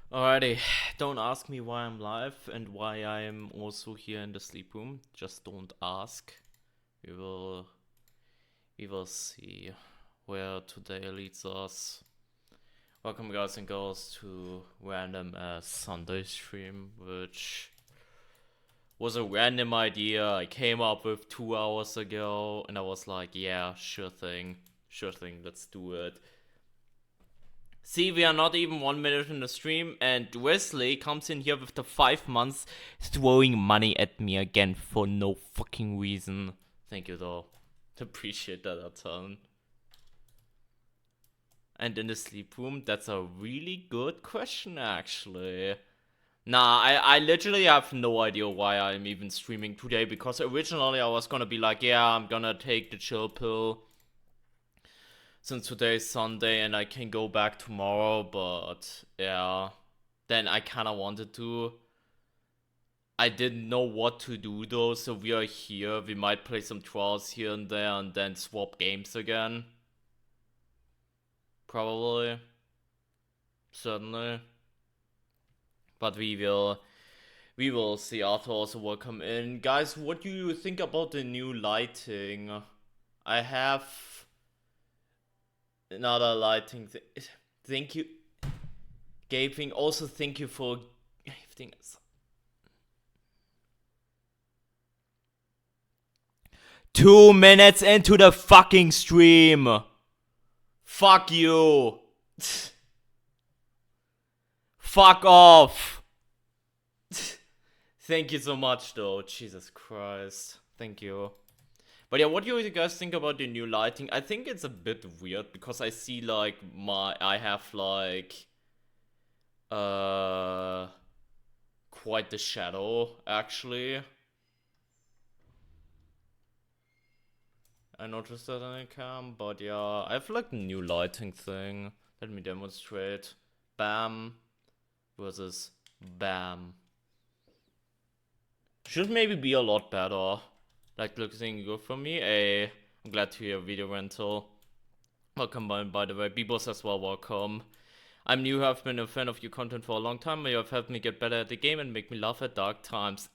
Alrighty, don't ask me why I'm live and why I'm also here in the sleep room. Just don't ask. We will we will see where today leads us. Welcome guys and girls to random Sunday stream, which was a random idea I came up with 2 hours ago, and I was like, yeah, sure thing, let's do it. See, we are not even 1 minute in the stream, and Wesley comes in here with the 5 months throwing money at me again for no fucking reason. Thank you though. Appreciate that a ton. And in the sleep room, that's a really good question actually. Nah, I literally have no idea why I'm even streaming today, because originally I was gonna be like, yeah, I'm gonna take the chill pill since today is Sunday and I can go back tomorrow, but yeah, then I kind of wanted to. I didn't know what to do though, so we are here. We might play some trials here and there and then swap games again. Probably. Certainly. But we will see. Arthur also welcome in. Guys, what do you think about the new lighting? I have another lighting thank you, Gaping. Also, thank you for gifting us 2 minutes into the fucking stream. Fuck you. Fuck off. Thank you so much, though. Jesus Christ. Thank you. But yeah, what do you guys think about the new lighting? I think it's a bit weird because I see like I have like quite the shadow actually. I noticed that in the cam, but yeah, I have like a new lighting thing. Let me demonstrate. Bam versus bam. Should maybe be a lot better. Like looking good for me. I'm glad to hear video rental. Welcome by the way. Bebos as well, welcome. I'm new, have been a fan of your content for a long time. You have helped me get better at the game and make me laugh at dark times.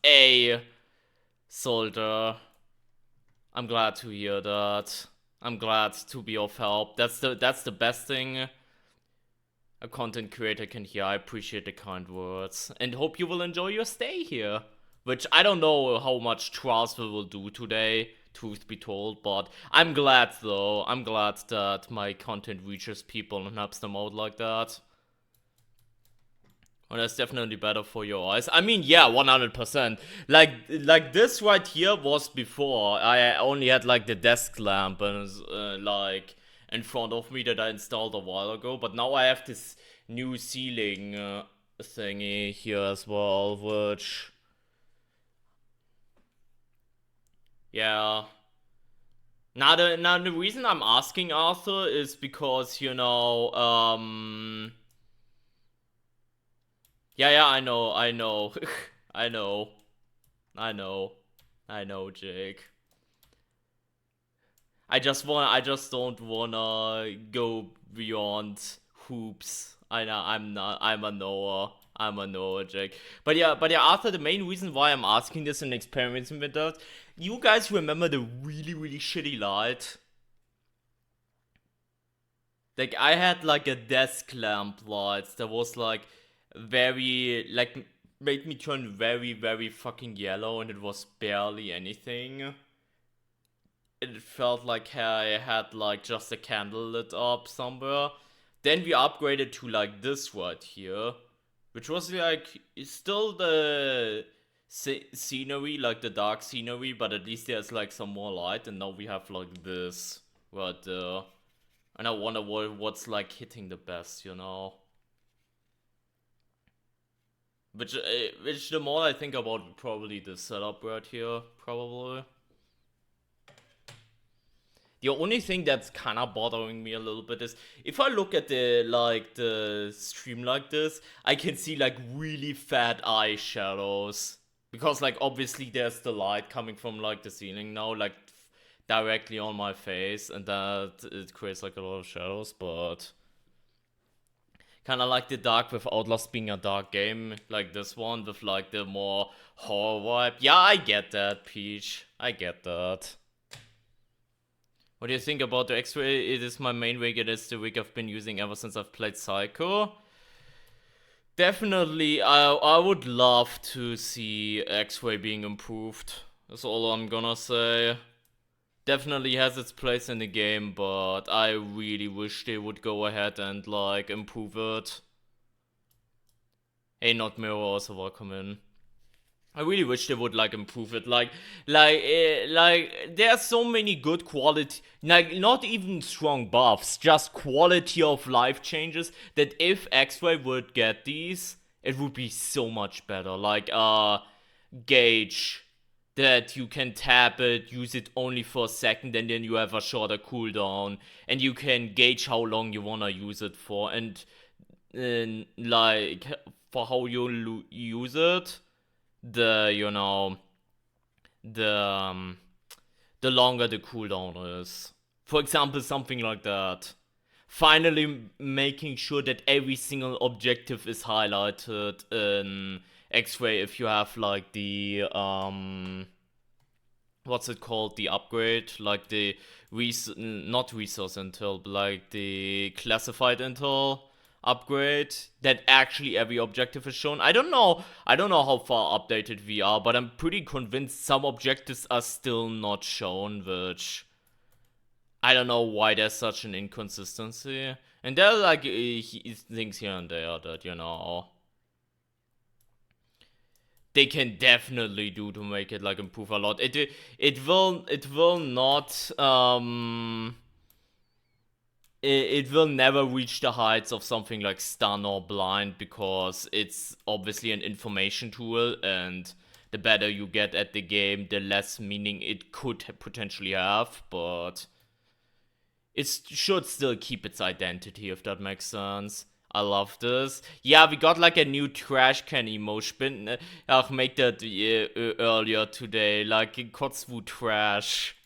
Soldier. I'm glad to hear that. I'm glad to be of help. That's the best thing a content creator can hear. I appreciate the kind words and hope you will enjoy your stay here. Which I don't know how much trials we will do today, truth be told, but I'm glad though. I'm glad that my content reaches people and helps them out like that. And that's definitely better for your eyes. I mean, yeah, 100%. Like this right here was before. I only had like the desk lamp and like in front of me that I installed a while ago. But now I have this new ceiling thingy here as well, which, yeah. Now the reason I'm asking Arthur is because, yeah, I know, I know. I know. I know. I know, Jake. I just don't wanna go beyond hoops. I'm a Noah. I'm a Noah, Jake. But yeah, Arthur, the main reason why I'm asking this and experimenting with that, you guys remember the really, really shitty light? Like, I had like a desk lamp light that was like very, like, made me turn very, very fucking yellow, and it was barely anything. It felt like I had like just a candle lit up somewhere. Then we upgraded to like this right here, which was like still the scenery, like the dark scenery, but at least there's like some more light. And now we have like this right there. And I wonder what's like hitting the best, you know? Which the more I think about, probably the setup right here, probably. The only thing that's kind of bothering me a little bit is if I look at the stream like this, I can see like really fat eye shadows, because like obviously there's the light coming from like the ceiling now, like directly on my face, and that it creates like a lot of shadows. But Kinda like the dark with Outlast being a dark game, like this one with like the more horror vibe. Yeah, I get that, Peach. I get that. What do you think about the X-Ray? It is my main rig, it is the rig I've been using ever since I've played Psycho. Definitely, I would love to see X-Ray being improved. That's all I'm gonna say. Definitely has its place in the game, but I really wish they would go ahead and like improve it. Hey, not Mirror, also welcome in. I really wish they would like improve it. Like there are so many good quality, like not even strong buffs, just quality of life changes. That if X-Ray would get these, it would be so much better. Like gauge that you can tap it, use it only for a second, and then you have a shorter cooldown, and you can gauge how long you wanna use it for, and like for how you use it, the the longer the cooldown is. For example, something like that. Finally making sure that every single objective is highlighted in X-Ray if you have like the what's it called, the upgrade, like the not resource intel, but like the classified intel upgrade, that actually every objective is shown. I don't know how far updated we are, but I'm pretty convinced some objectives are still not shown, which I don't know why there's such an inconsistency. And there are like things here and there that, they can definitely do to make it like improve a lot. It will not it will never reach the heights of something like stun or blind, because it's obviously an information tool, and the better you get at the game, the less meaning it could potentially have, but it should still keep its identity, if that makes sense. I love this. Yeah, we got like a new trash can emotion. I'll make that earlier today, like in Kotsu Trash,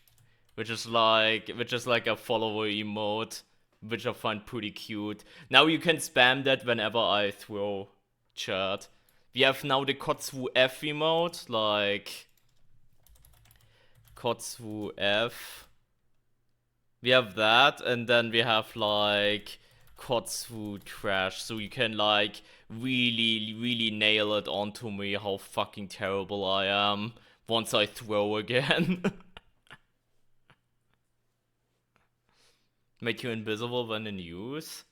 which is like a follower emote, which I find pretty cute. Now you can spam that whenever I throw chat. We have now the Kotsu F emote, like Kotsu F. We have that, and then we have like Kotsu Trash, so you can like really nail it onto me how fucking terrible I am once I throw again. Make you invisible when in use?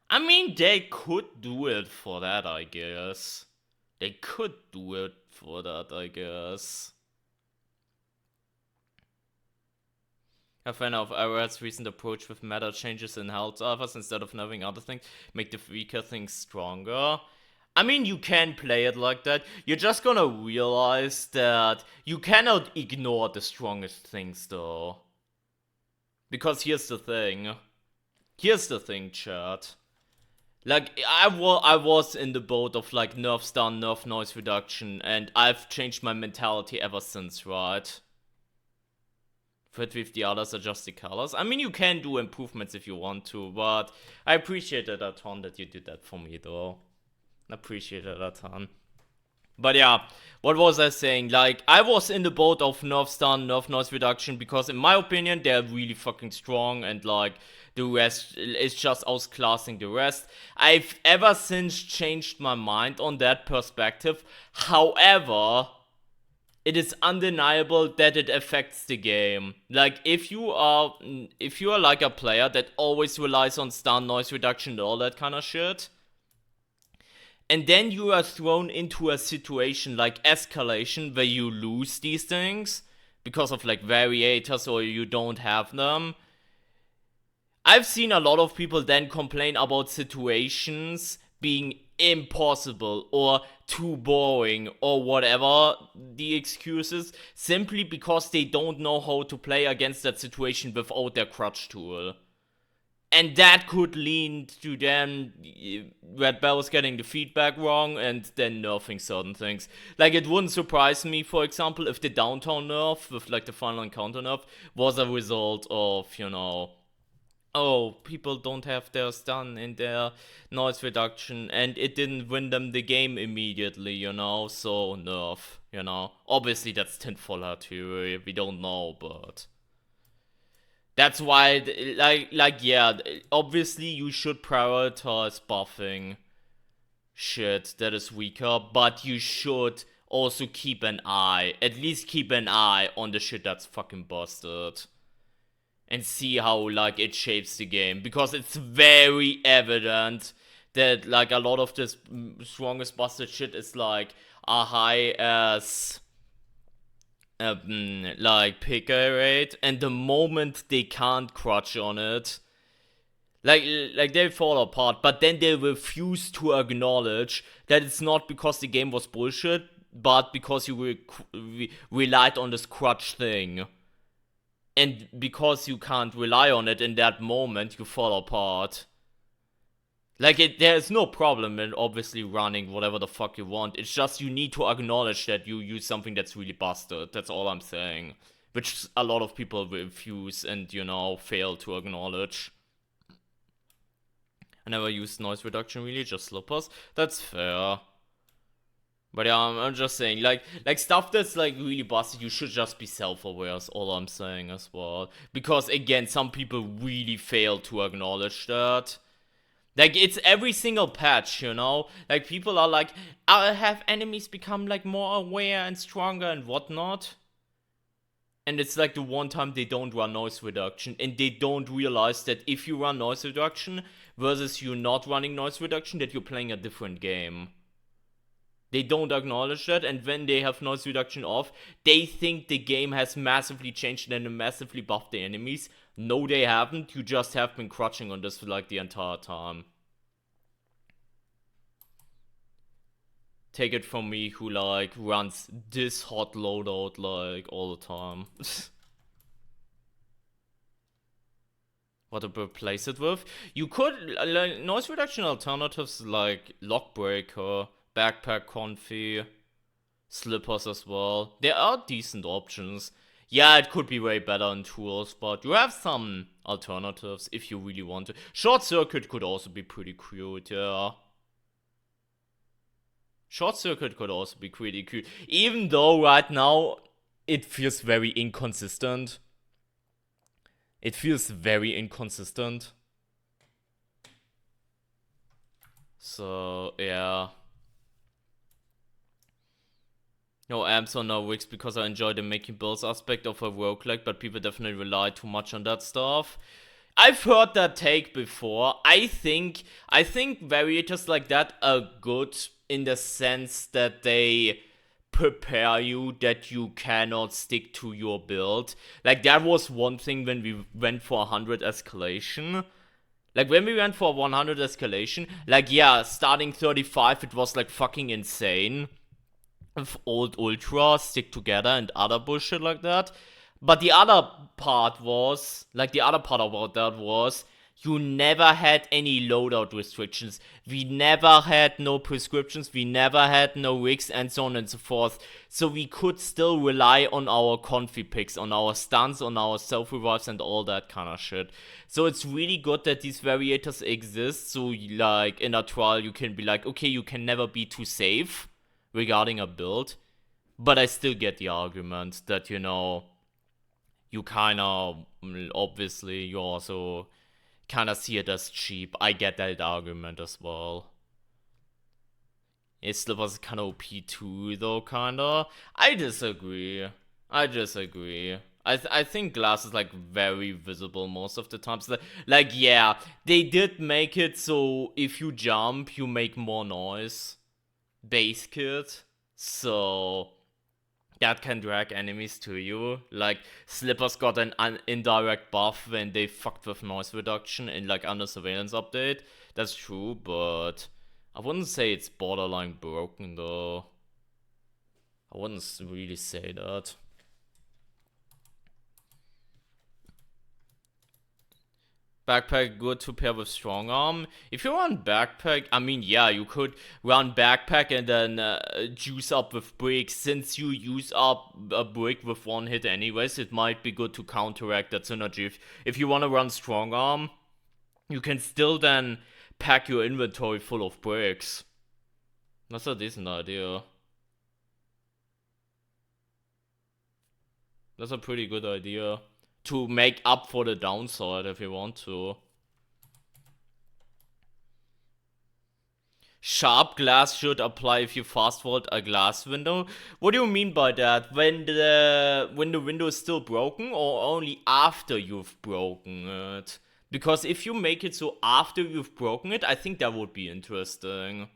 I mean, they could do it for that, I guess. They could do it for that, I guess. A fan of Arrowhead's recent approach with meta changes in health buffers instead of nerfing other things, make the weaker things stronger. I mean, you can play it like that. You're just gonna realize that you cannot ignore the strongest things, though. Because here's the thing. Chat. Like, I was in the boat of like nerf stun, nerf noise reduction, and I've changed my mentality ever since, right? With the others, adjust the colors. I mean, you can do improvements if you want to, but I appreciate it a ton that you did that for me, though. I appreciate it a ton. But yeah, what was I saying? Like, I was in the boat of nerf stun, nerf noise reduction, because in my opinion, they're really fucking strong, and like, the rest is just outclassing the rest. I've ever since changed my mind on that perspective. However, it is undeniable that it affects the game. Like, if you are like a player that always relies on stun, noise reduction, and all that kind of shit, and then you are thrown into a situation like escalation where you lose these things because of like variators or you don't have them, I've seen a lot of people then complain about situations being impossible or too boring or whatever the excuses, simply because they don't know how to play against that situation without their crutch tool. And that could lead to them Red Bells getting the feedback wrong and then nerfing certain things. Like, it wouldn't surprise me, for example, if the downtown nerf with like the final encounter nerf was a result of, oh, people don't have their stun in their noise reduction, and it didn't win them the game immediately, so nerf, Obviously, that's tinfoil theory, we don't know, but that's why, yeah, obviously you should prioritize buffing shit that is weaker, but you should also at least keep an eye on the shit that's fucking busted. And see how, it shapes the game. Because it's very evident that, a lot of this strongest busted shit is, a high as, pick rate. And the moment they can't crutch on it, they fall apart, but then they refuse to acknowledge that it's not because the game was bullshit, but because you relied on this crutch thing. And because you can't rely on it in that moment, you fall apart. There's no problem in obviously running whatever the fuck you want. It's just you need to acknowledge that you use something that's really busted. That's all I'm saying. Which a lot of people refuse and, fail to acknowledge. I never used noise reduction really, just slippers. That's fair. But yeah, I'm just saying, stuff that's, really busted, you should just be self-aware, is all I'm saying as well. Because, again, some people really fail to acknowledge that. It's every single patch, people are I'll have enemies become, more aware and stronger and whatnot. And it's, the one time they don't run noise reduction, and they don't realize that if you run noise reduction versus you not running noise reduction, that you're playing a different game. They don't acknowledge that, and when they have noise reduction off, they think the game has massively changed and massively buffed the enemies. No, they haven't. You just have been crutching on this for the entire time. Take it from me, who runs this hot loadout all the time. What to replace it with? You could noise reduction alternatives like Lockbreaker, Backpack Comfy, Slippers as well. There are decent options. Yeah, it could be way better in tools, but you have some alternatives if you really want to. Short Circuit could also be pretty cute, yeah. Short Circuit could also be pretty cute. Even though right now it feels very inconsistent. It feels very inconsistent. So, yeah. No amps or no rigs because I enjoy the making builds aspect of a roguelike, but people definitely rely too much on that stuff. I've heard that take before. I think variators like that are good in the sense that they prepare you that you cannot stick to your build. That was one thing when we went for 100 escalation. When we went for 100 escalation, yeah, starting 35, it was fucking insane. With old Ultra, Stick Together, and other bullshit like that. But the other part was, the other part about that was, you never had any loadout restrictions. We never had no prescriptions, we never had no rigs, and so on and so forth. So we could still rely on our comfy picks, on our stuns, on our self-revives, and all that kind of shit. So it's really good that these variators exist, so in a trial you can be okay, you can never be too safe regarding a build, but I still get the argument that, you kind of, obviously, you also kind of see it as cheap. I get that argument as well. It still was kind of OP too, though, kind of. I disagree. I think glass is very visible most of the times. Yeah, they did make it so if you jump, you make more noise. Base kit, so that can drag enemies to you. Slippers got an indirect buff when they fucked with noise reduction in under surveillance update. That's true, but I wouldn't say it's borderline broken though. I wouldn't really say that. Backpack good to pair with strong arm. If you run backpack, I mean, yeah, you could run backpack and then juice up with bricks. Since you use up a brick with one hit anyways, it might be good to counteract that synergy. If you want to run strong arm, you can still then pack your inventory full of bricks. That's a decent idea. That's a pretty good idea. To make up for the downside if you want to. Sharp glass should apply if you fast forward a glass window. What do you mean by that? When the window is still broken, or only after you've broken it? Because if you make it so after you've broken it, I think that would be interesting.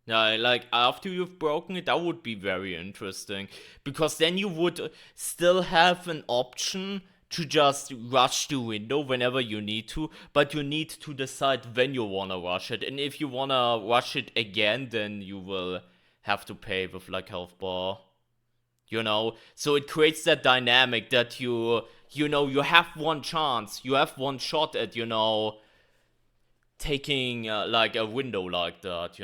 Yeah, like after you've broken it, that would be very interesting. Because then you would still have an option to just rush the window whenever you need to, but you need to decide when you wanna rush it. And if you wanna rush it again, then you will have to pay with like health bar. You know? So it creates that dynamic that you have one chance, you have one shot at, taking like a window like that,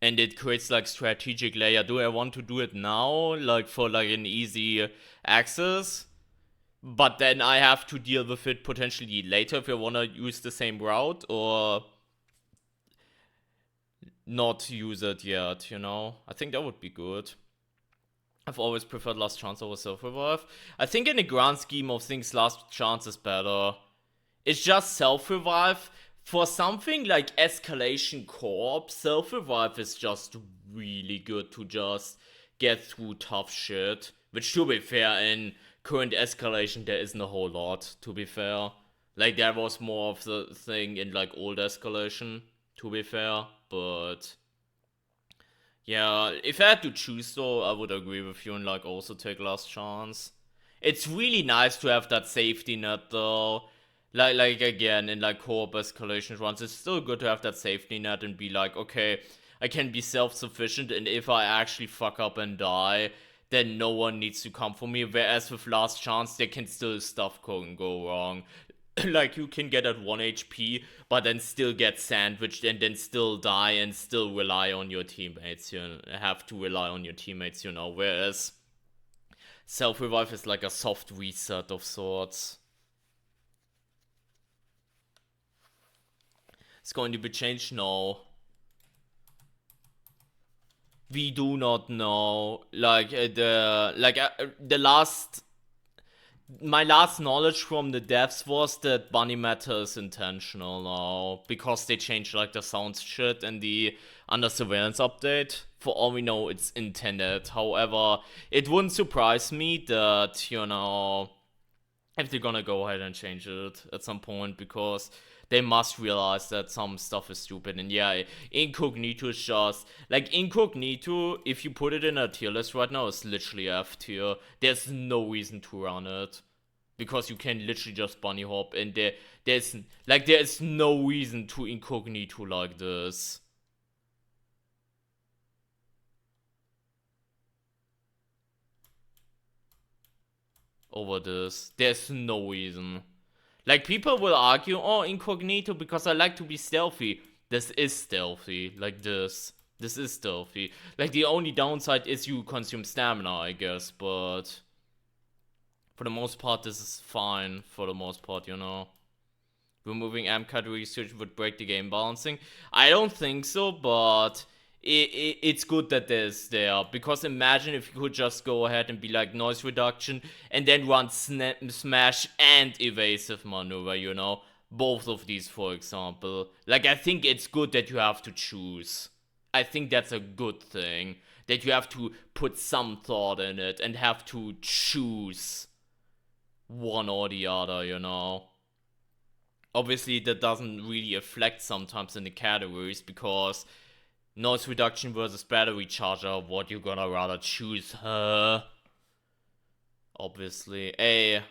and it creates like strategic layer. Do I want to do it now, like for like an easy access, but then I have to deal with it potentially later if I want to use the same route, or not use it yet, I think that would be good. I've always preferred Last Chance over Self Revive. I think in the grand scheme of things, Last Chance is better. It's just Self Revive. For something like Escalation Corp, Self Revive is just really good to just get through tough shit. Which, to be fair, in current Escalation, there isn't a whole lot, to be fair. Like, there was more of the thing in, like, old Escalation, to be fair. But yeah, if I had to choose though, I would agree with you and like also take Last Chance. It's really nice to have that safety net though. Like again, in like co-op escalation runs, it's still good to have that safety net and be like, okay, I can be self-sufficient, and if I actually fuck up and die, then no one needs to come for me. Whereas with Last Chance, there can still stuff go wrong. Like you can get at 1 HP, but then still get sandwiched and then still die and still rely on your teammates. You have to rely on your teammates, Whereas self revive is like a soft reset of sorts. It's going to be changed? No. We do not know. Like the last my last knowledge from the devs was that Bunny Matter is intentional now because they changed like the sound shit and the under surveillance update. For all we know, it's intended. However, it wouldn't surprise me that if they're gonna go ahead and change it at some point, because they must realize that some stuff is stupid. And yeah, incognito is just like incognito. If you put it in a tier list right now, it's literally F tier. There's no reason to run it because you can literally just bunny hop, and there's no reason to incognito like this. Over this, there's no reason. Like, people will argue, oh, incognito because I like to be stealthy. This is stealthy. Like, this is stealthy. Like, the only downside is you consume stamina, I guess, but for the most part, this is fine. For the most part, Removing AMCAT research would break the game balancing. I don't think so, but it's good that there's there, because imagine if you could just go ahead and be like noise reduction and then run smash and evasive maneuver, both of these, for example. Like, I think it's good that you have to choose. I think that's a good thing, that you have to put some thought in it and have to choose one or the other. Obviously that doesn't really reflect sometimes in the categories, because noise reduction versus battery charger, what you gonna rather choose, huh? Obviously. Hey,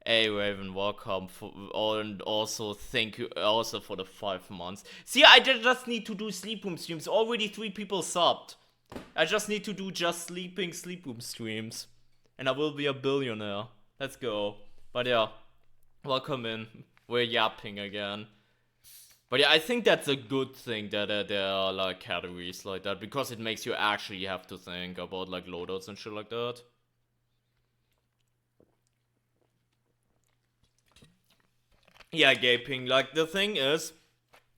Raven, welcome. And also thank you also for the 5 months. See, I just need to do sleep room streams. Already 3 people subbed. I just need to do just sleeping sleep room streams, and I will be a billionaire. Let's go. But yeah, welcome in. We're yapping again. But yeah, I think that's a good thing that there are like categories like that, because it makes you actually have to think about like loadouts and shit like that. Yeah, gaping. Like the thing is,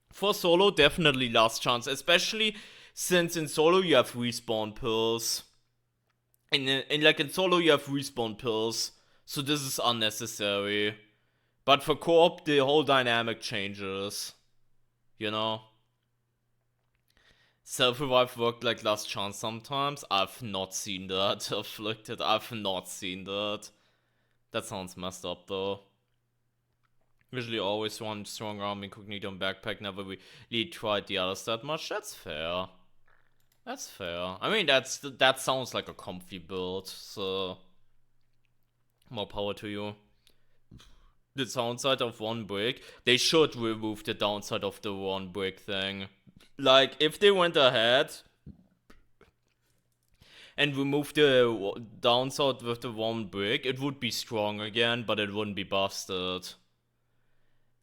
for solo, definitely last chance, especially since in solo you have respawn pills. In solo you have respawn pills, so this is unnecessary. But for co-op, the whole dynamic changes. You know? Self-revive worked like last chance sometimes. I've not seen that. Afflicted, I've not seen that. That sounds messed up though. Usually always one strong arm, incognito, and backpack. Never really tried the others that much. That's fair. That's fair. I mean, that sounds like a comfy build, so more power to you. The downside of one brick, they should remove the downside of the one brick thing. Like, if they went ahead and removed the downside with the one brick, it would be strong again, but it wouldn't be busted.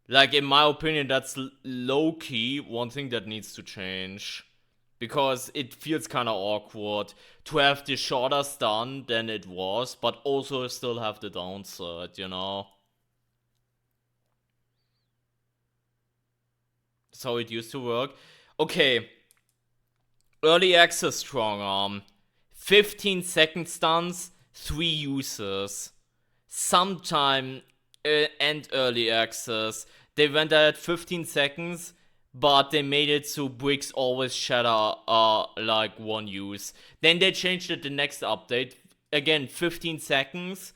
Like, in my opinion, that's low-key one thing that needs to change. Because it feels kind of awkward to have the shorter stun than it was, but also still have the downside, you know? That's how it used to work. Okay. Early access strong arm. 15-second stuns, 3 uses. Sometime and early access, they went at 15 seconds, but they made it so bricks always shatter like 1 use. Then they changed it the next update, again 15 seconds,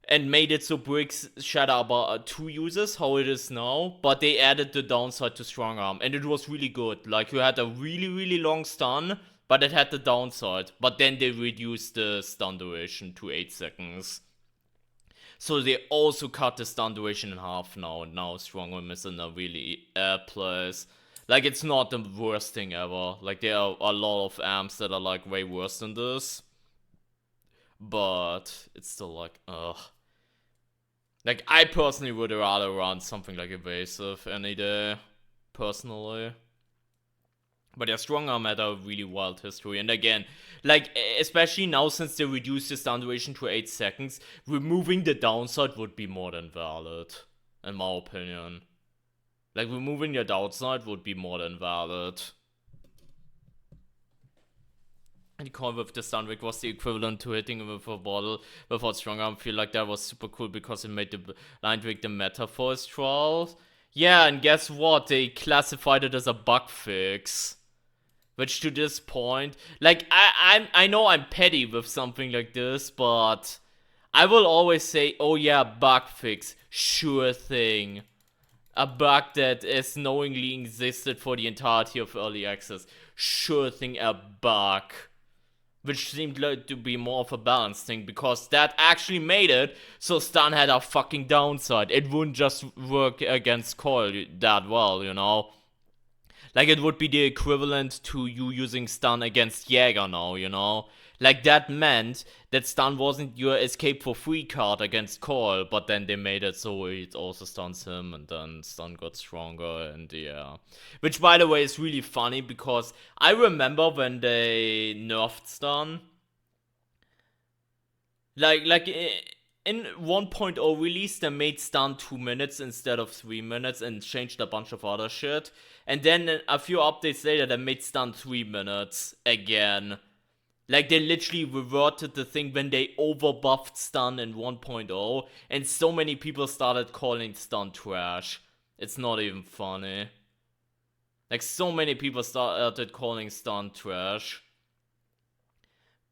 and made it so bricks shatter about 2 uses, how it is now, but they added the downside to strong arm, and it was really good. Like, you had a really, really long stun, but it had the downside, but then they reduced the stun duration to 8 seconds. So they also cut the stun duration in half now, and now strong arm is in a really place. Like, it's not the worst thing ever. Like, there are a lot of amps that are like way worse than this. But it's still like, ugh. Like, I personally would rather run something like evasive any day, personally. But yeah, strong arm had a really wild history. And again, like, especially now since they reduced the stun duration to 8 seconds, removing the downside would be more than valid, in my opinion. Like, removing the downside would be more than valid. And the call with the stun rig was the equivalent to hitting with a bottle without strong arm. I feel like that was super cool because it made the blind rig the meta for his trials. Yeah, and guess what? They classified it as a bug fix. Which to this point, like, I know I'm petty with something like this, but I will always say, oh yeah, bug fix, sure thing. A bug that has knowingly existed for the entirety of early access, sure thing, a bug. Which seemed like to be more of a balanced thing, because that actually made it so stun had a fucking downside. It wouldn't just work against Coil that well, you know? Like, it would be the equivalent to you using stun against Jäger now, you know? Like, that meant that stun wasn't your escape for free card against Call, but then they made it so it also stuns him, and then stun got stronger, and yeah. Which, by the way, is really funny, because I remember when they nerfed stun. Like in 1.0 release, they made stun 2 minutes instead of 3 minutes and changed a bunch of other shit. And then a few updates later, they made stun 3 minutes again. Like, they literally reverted the thing when they overbuffed stun in 1.0, and so many people started calling stun trash. It's not even funny. Like, so many people started calling stun trash.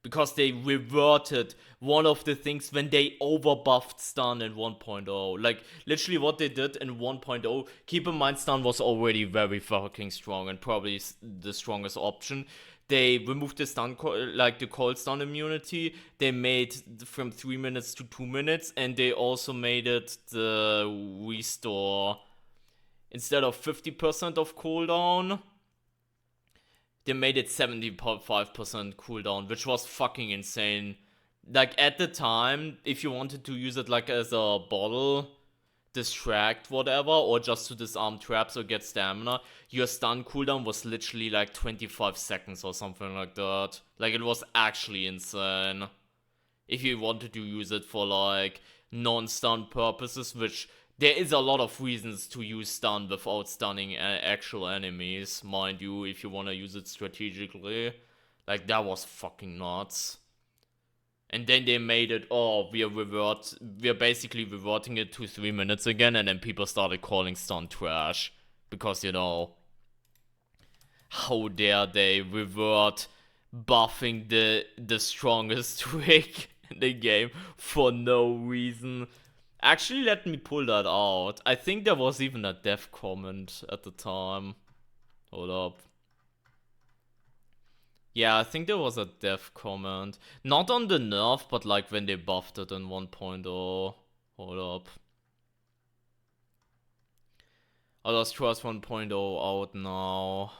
Because they reverted one of the things when they overbuffed stun in 1.0. Like, literally what they did in 1.0, keep in mind stun was already very fucking strong and probably the strongest option. They removed the stun, like the cold stun immunity. They made from 3 minutes to 2 minutes, and they also made it the restore. Instead of 50% of cooldown, they made it 75% cooldown, which was fucking insane. Like, at the time, if you wanted to use it like as a bottle, distract whatever, or just to disarm traps or get stamina, your stun cooldown was literally like 25 seconds or something like that. Like, it was actually insane. If you wanted to use it for like non-stun purposes, which there is a lot of reasons to use stun without stunning actual enemies, mind you, if you want to use it strategically. Like, that was fucking nuts. And then they made it, we're basically reverting it to 3 minutes again, and then people started calling stun trash. Because, you know, how dare they revert buffing the strongest trick in the game for no reason. Actually, let me pull that out. I think there was even a dev comment at the time. Hold up. Yeah, I think there was a dev comment. Not on the nerf, but like when they buffed it in 1.0. Hold up. Outlast 1.0 out now.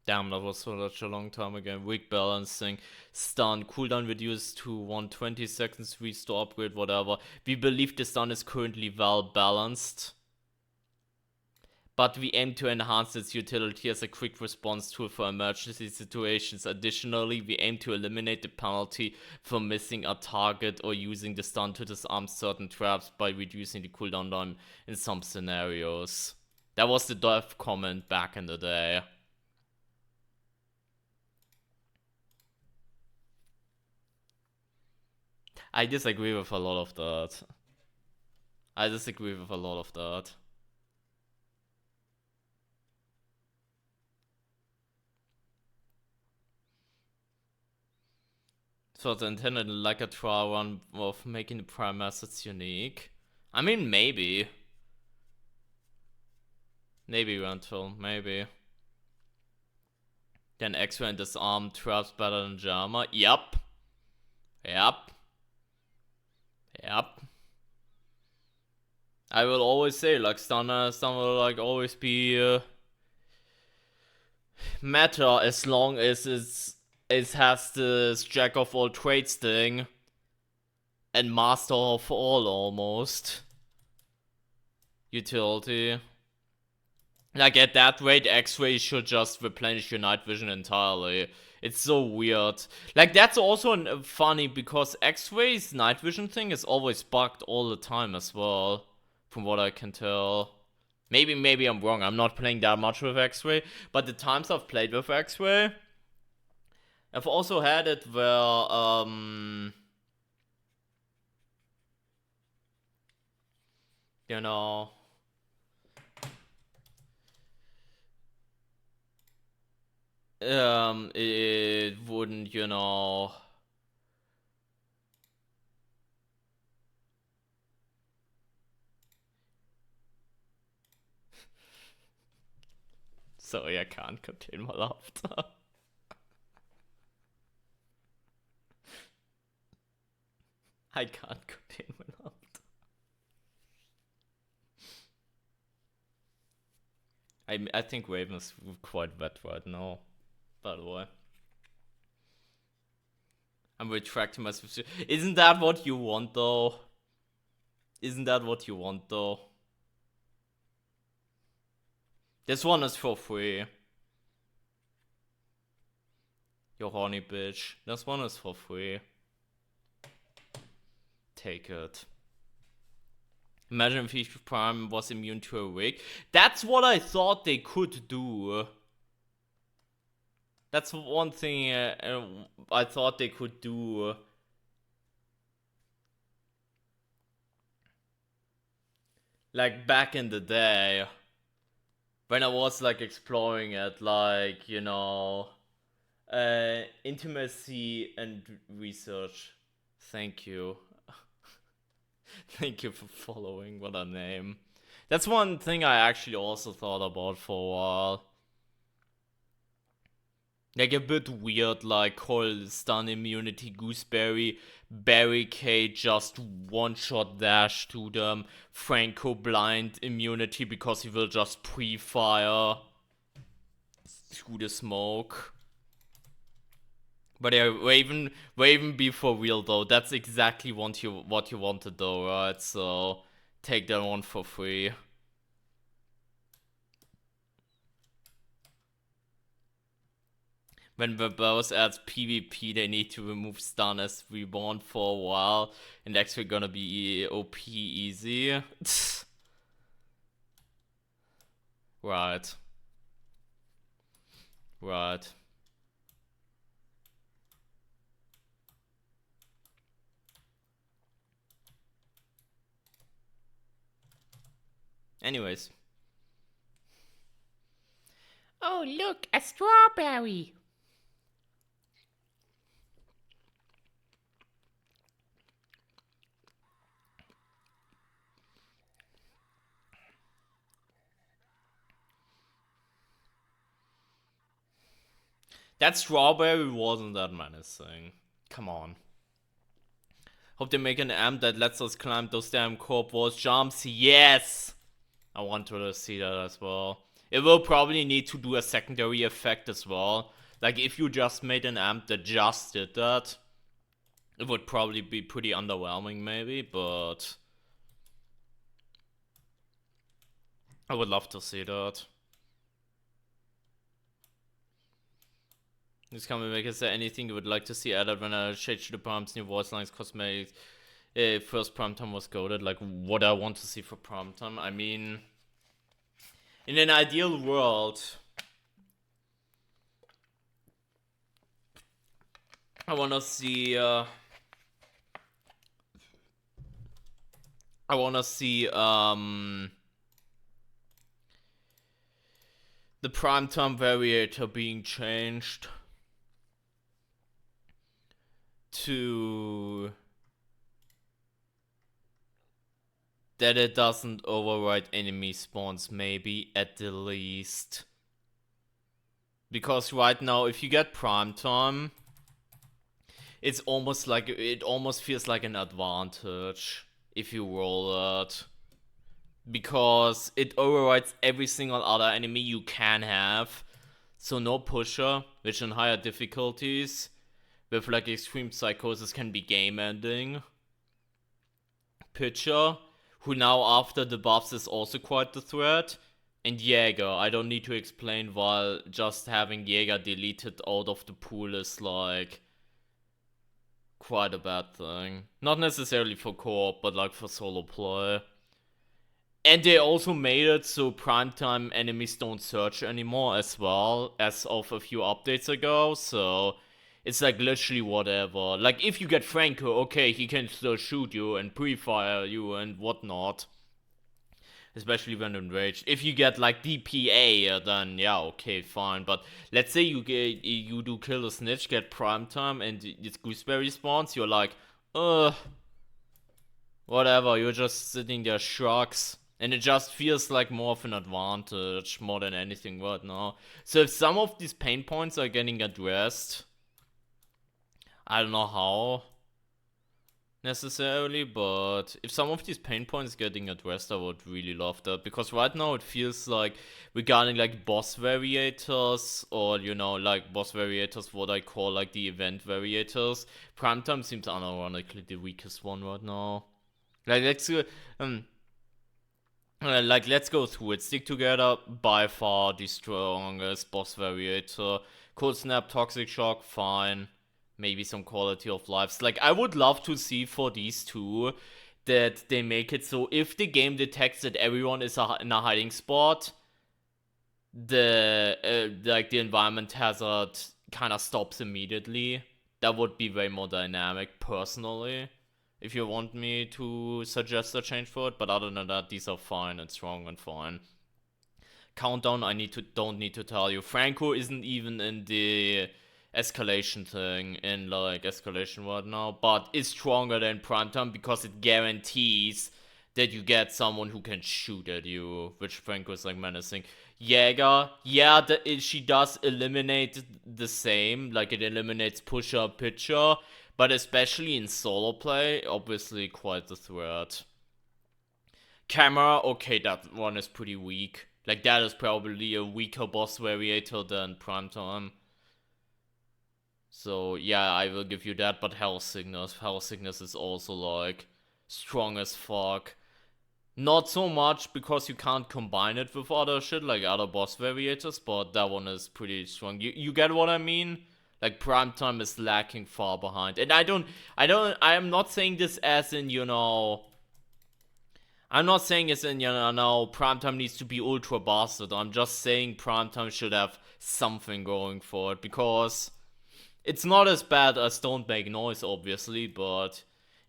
Damn, that was such a long time ago. Weak balancing, stun, cooldown reduced to 120 seconds, restore, upgrade, whatever. We believe the stun is currently well balanced, but we aim to enhance its utility as a quick response tool for emergency situations. Additionally, we aim to eliminate the penalty for missing a target or using the stun to disarm certain traps by reducing the cooldown time in some scenarios. That was the dev comment back in the day. I disagree with a lot of that. So it's intended like a trial run of making the prime assets unique. I mean, maybe. Maybe, Rental, maybe. Then X-Ray and disarm traps better than Jammer. Yup. I will always say, like, stun will like always be meta as long as it has this jack of all trades thing and master of all almost utility. Like, at that rate, X-Ray should just replenish your night vision entirely. It's so weird. Like, that's also funny because X-Ray's night vision thing is always bugged all the time as well, from what I can tell. Maybe I'm wrong. I'm not playing that much with X-Ray, but the times I've played with X-Ray, I've also had it where you know, it wouldn't, you know, sorry, I can't contain my laughter. I can't contain my laughter. I think Raven's quite wet right now, by the way. I'm retracting my subscription. Isn't that what you want, though? This one is for free. You horny bitch. This one is for free. Take it. Imagine if each prime was immune to a wig. That's what I thought they could do. That's one thing I thought they could do. Like, back in the day, when I was like exploring it, like, you know, intimacy and research. Thank you. Thank you for following. What a name. That's one thing I actually also thought about for a while. Like, a bit weird, like, whole stun immunity, gooseberry, barricade, just one-shot dash to them, Franco blind immunity because he will just pre-fire through the smoke. But yeah, Raven be for real though. That's exactly what you wanted though, right? So take that one for free. When Verbose adds PvP, they need to remove stun as reborn for a while, and actually gonna be OP easy. Right. Right. Anyways. Oh, look, a strawberry. That strawberry wasn't that menacing. Come on. Hope they make an amp that lets us climb those damn corp walls jumps. Yes! I want to see that as well. It will probably need to do a secondary effect as well. Like if you just made an amp that just did that, it would probably be pretty underwhelming maybe, but I would love to see that. This comment maker, is there anything you would like to see added when I change the prompts, new voice lines, cosmetics? First prompt time was coded. Like what I want to see for prompt time. I mean, in an ideal world, I want to see. I want to see. The primetime variator being changed to that it doesn't override enemy spawns, maybe at the least. Because right now, if you get primetime, it's almost like it almost feels like an advantage if you roll it. Because it overrides every single other enemy you can have. So no pusher, which in higher difficulties with like extreme psychosis can be game ending. Pitcher, who now after the buffs is also quite the threat. And Jäger, I don't need to explain why just having Jäger deleted out of the pool is like quite a bad thing. Not necessarily for co-op, but like for solo play. And they also made it so primetime enemies don't search anymore as well, as of a few updates ago, so it's like literally whatever. Like if you get Franco, okay, he can still shoot you and pre-fire you and whatnot. Especially when enraged. If you get like DPA, then yeah, okay, fine. But let's say you do kill a snitch, get primetime, and it's gooseberry spawns, you're like, whatever, you're just sitting there shrugs. And it just feels like more of an advantage more than anything right now. So if some of these pain points are getting addressed, I don't know how necessarily, but if some of these pain points getting addressed, I would really love that. Because right now it feels like regarding like boss variators, or you know, like boss variators, what I call like the event variators, primetime seems unironically the weakest one right now. Like let's go through it. Stick Together, by far the strongest boss variator. Cold Snap, Toxic Shock, fine. Maybe some quality of lives. Like, I would love to see for these two that they make it so if the game detects that everyone is in a hiding spot, the environment hazard kind of stops immediately. That would be way more dynamic, personally, if you want me to suggest a change for it. But other than that, these are fine and strong and fine. Countdown, don't need to tell you. Franco isn't even in the escalation thing in like escalation right now, but it's stronger than primetime because it guarantees that you get someone who can shoot at you, which Franco is like menacing. Jäger, yeah, she does eliminate the same, like it eliminates pusher, pitcher, but especially in solo play, obviously quite the threat. Camera, okay, that one is pretty weak. Like, that is probably a weaker boss variator than primetime. So yeah, I will give you that, but Hell Sickness. Hell Sickness is also like strong as fuck. Not so much because you can't combine it with other shit like other boss variators, but that one is pretty strong. You get what I mean? Like Primetime is lacking far behind. And I am not saying this as in, I'm not saying it's in, Primetime needs to be ultra bastard. I'm just saying Primetime should have something going for it because it's not as bad as Don't Make Noise, obviously, but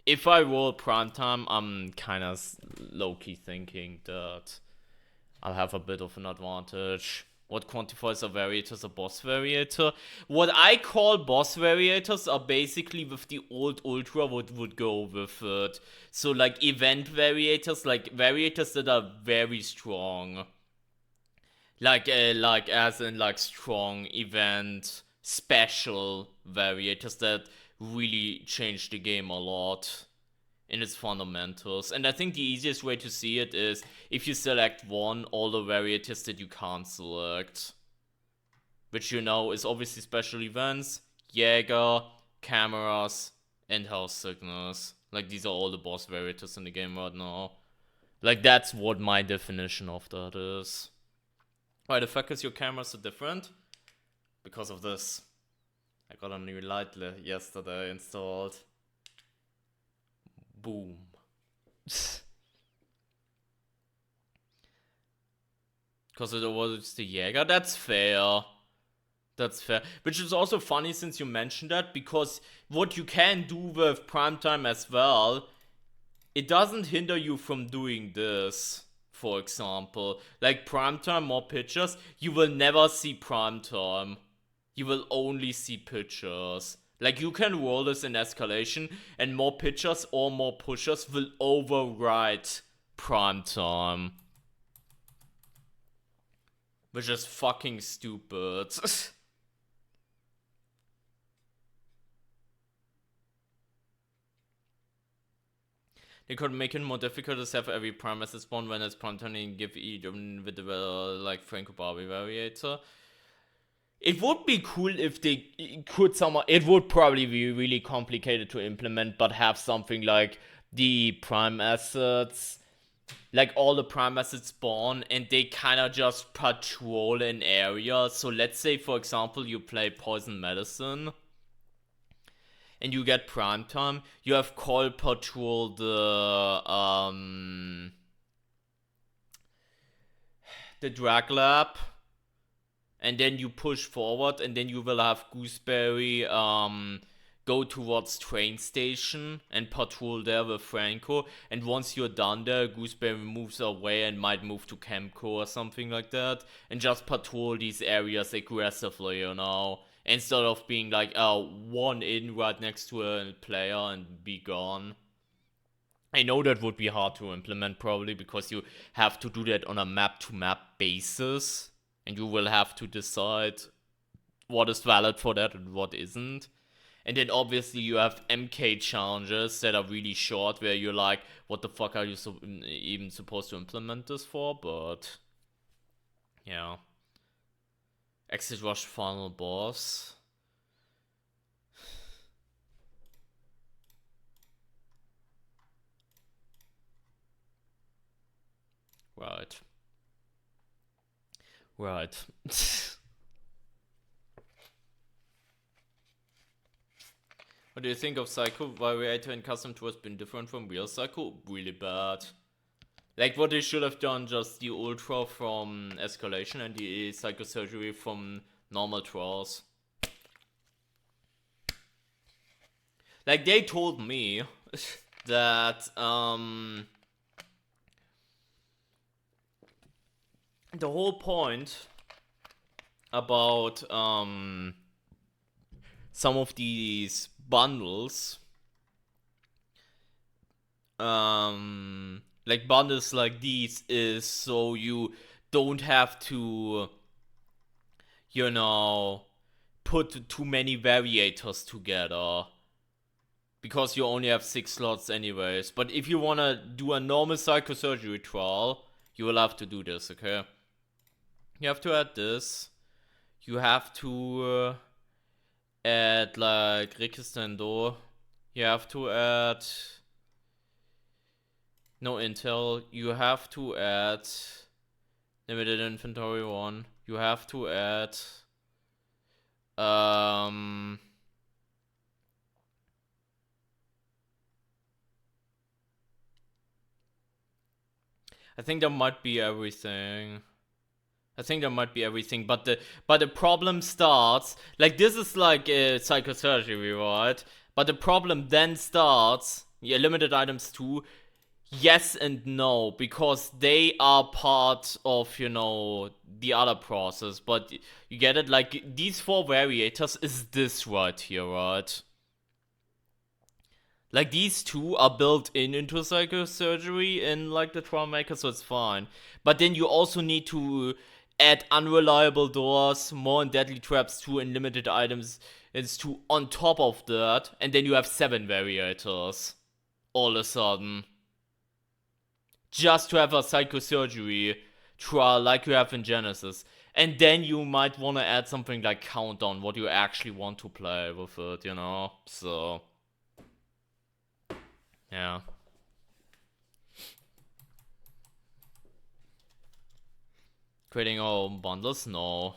if I roll Primetime, I'm kind of low-key thinking that I'll have a bit of an advantage. What quantifies a variator as a boss variator? What I call boss variators are basically with the old Ultra would go with it. So like event variators, like variators that are very strong. Like as in like strong event special variators that really change the game a lot in its fundamentals. And I think the easiest way to see it is if you select one, all the variators that you can't select. Which is obviously special events, Jäger, cameras, and health sickness. Like these are all the boss variators in the game right now. Like that's what my definition of that is. Why the fuck is your camera so different? Because of this. I got a new light yesterday installed. Boom. Because it was the Jäger. That's fair. That's fair. Which is also funny since you mentioned that, because what you can do with Primetime as well, it doesn't hinder you from doing this. For example, like Primetime, more pictures, you will never see Primetime. You will only see pictures. Like you can roll this in escalation, and more pitchers or more pushers will override Primetime. Which is fucking stupid. They could make it more difficult to have every prime as a spawn when it's Primetime and give each with the like Franco Barbie variator. It would be cool if they could somehow. It would probably be really complicated to implement, but have something like the prime assets, like all the prime assets spawn, and they kind of just patrol an area. So let's say, for example, you play Poison Medicine, and you get Primetime. You have Call Patrol the Drag Lab, and then you push forward, and then you will have Gooseberry go towards train station and patrol there with Franco. And once you're done there, Gooseberry moves away and might move to Chemco or something like that, and just patrol these areas aggressively, instead of being like one in right next to a player and be gone. I know that would be hard to implement probably because you have to do that on a map to map basis, and you will have to decide what is valid for that and what isn't. And then obviously you have MK challenges that are really short, where you're like, what the fuck are you even supposed to implement this for? But yeah. Exit Rush final boss. Right. Right. What do you think of Psycho? Variator in custom tour has been different from real Psycho? Really bad. Like what they should have done, just the Ultra from Escalation and the Psychosurgery from normal Trials. Like they told me that the whole point about some of these bundles, like bundles like these, is so you don't have to, put too many variators together, because you only have 6 slots anyways. But if you want to do a normal psychosurgery trial, you will have to do this, okay? You have to add this. You have to add like register and door. You have to add no intel. You have to add limited inventory 1. You have to add I think that might be everything. But the problem starts like this is like psychosurgery, right? But the problem then starts. Yeah, limited items too. Yes and no, because they are part of the other process. But you get it, like these 4 variators is this right here, right? Like these 2 are built into psychosurgery in like the trauma maker, so it's fine. But then you also need to add unreliable doors, more and deadly traps 2, and limited items is 2 on top of that, and then you have 7 variators all of a sudden. Just to have a psychosurgery trial like you have in Genesis. And then you might want to add something like countdown, what you actually want to play with it, So yeah. Creating our own bundles? No.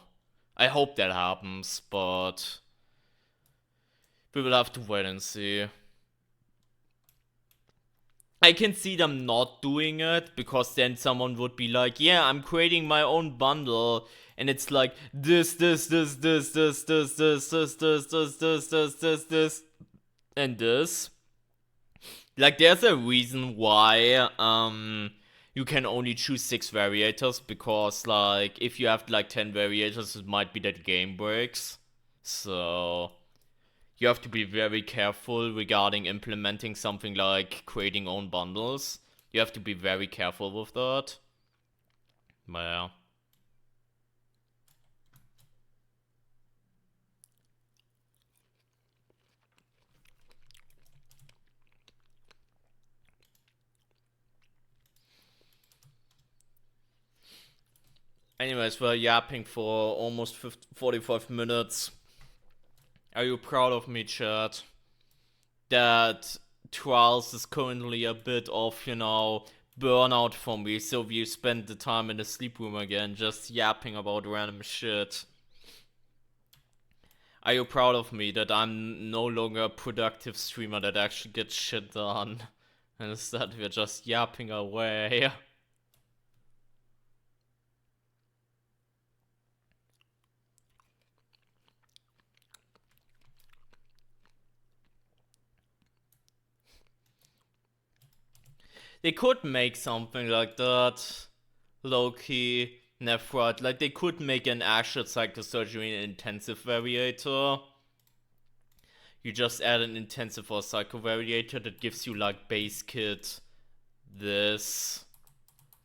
I hope that happens, but we will have to wait and see. I can see them not doing it, because then someone would be like, yeah, I'm creating my own bundle, and it's like this, and this. Like, there's a reason why you can only choose 6 variators, because like if you have like 10 variators, it might be that game breaks. So you have to be very careful regarding implementing something like creating own bundles. You have to be very careful with that. But yeah. Anyways, we're yapping for almost 45 minutes. Are you proud of me, chat? That Trials is currently a bit of, burnout for me, so we spend the time in the sleep room again, just yapping about random shit. Are you proud of me that I'm no longer a productive streamer that actually gets shit done? And instead we're just yapping away. They could make something like that. Low-key, Nephrite. Like, they could make an actual psychosurgery intensive variator. You just add an intensive or psycho variator that gives you, like, base kit, this,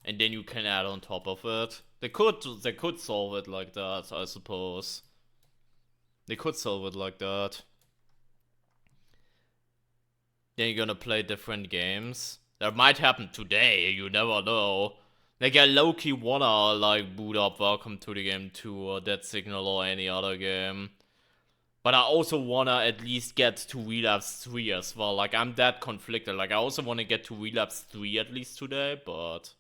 and then you can add on top of it. They could solve it like that, I suppose. They could solve it like that. Then you're gonna play different games. That might happen today, you never know. Like, I low-key wanna, like, boot up Welcome to the Game 2 or Dead Signal or any other game. But I also wanna at least get to Relapse 3 as well. Like, I'm that conflicted. Like, I also wanna get to Relapse 3 at least today, but...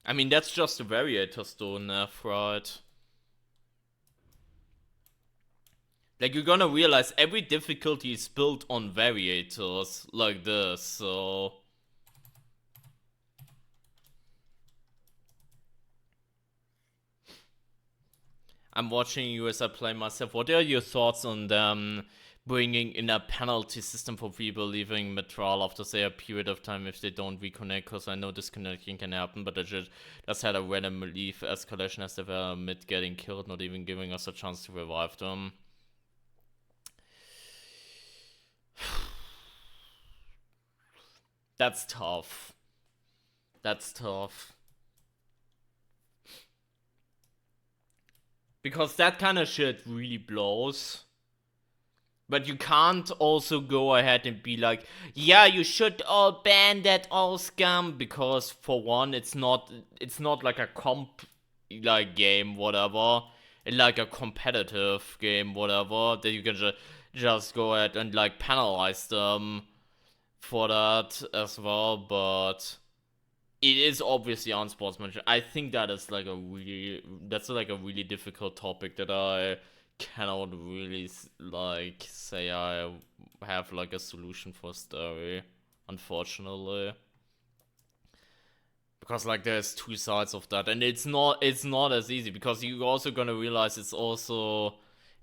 I mean, that's just a variator stone, right? Like, you're gonna realize every difficulty is built on variators like this, so... I'm watching you as I play myself. What are your thoughts on them bringing in a penalty system for people leaving Mitral after, say, a period of time if they don't reconnect? Because I know disconnecting can happen, but I just had a random leave escalation as they were mid getting killed, not even giving us a chance to revive them. That's tough. That's tough. Because that kind of shit really blows. But you can't also go ahead and be like, yeah, you should all ban that all scum, because for one, it's not like a comp like game, whatever. Like a competitive game, whatever, that you can just go ahead and like penalize them for that as well, but it is obviously unsportsmanship. I think that's like a really difficult topic that I cannot really like say I have like a solution for story, unfortunately, because like there's two sides of that, and it's not as easy, because you're also gonna realize it's also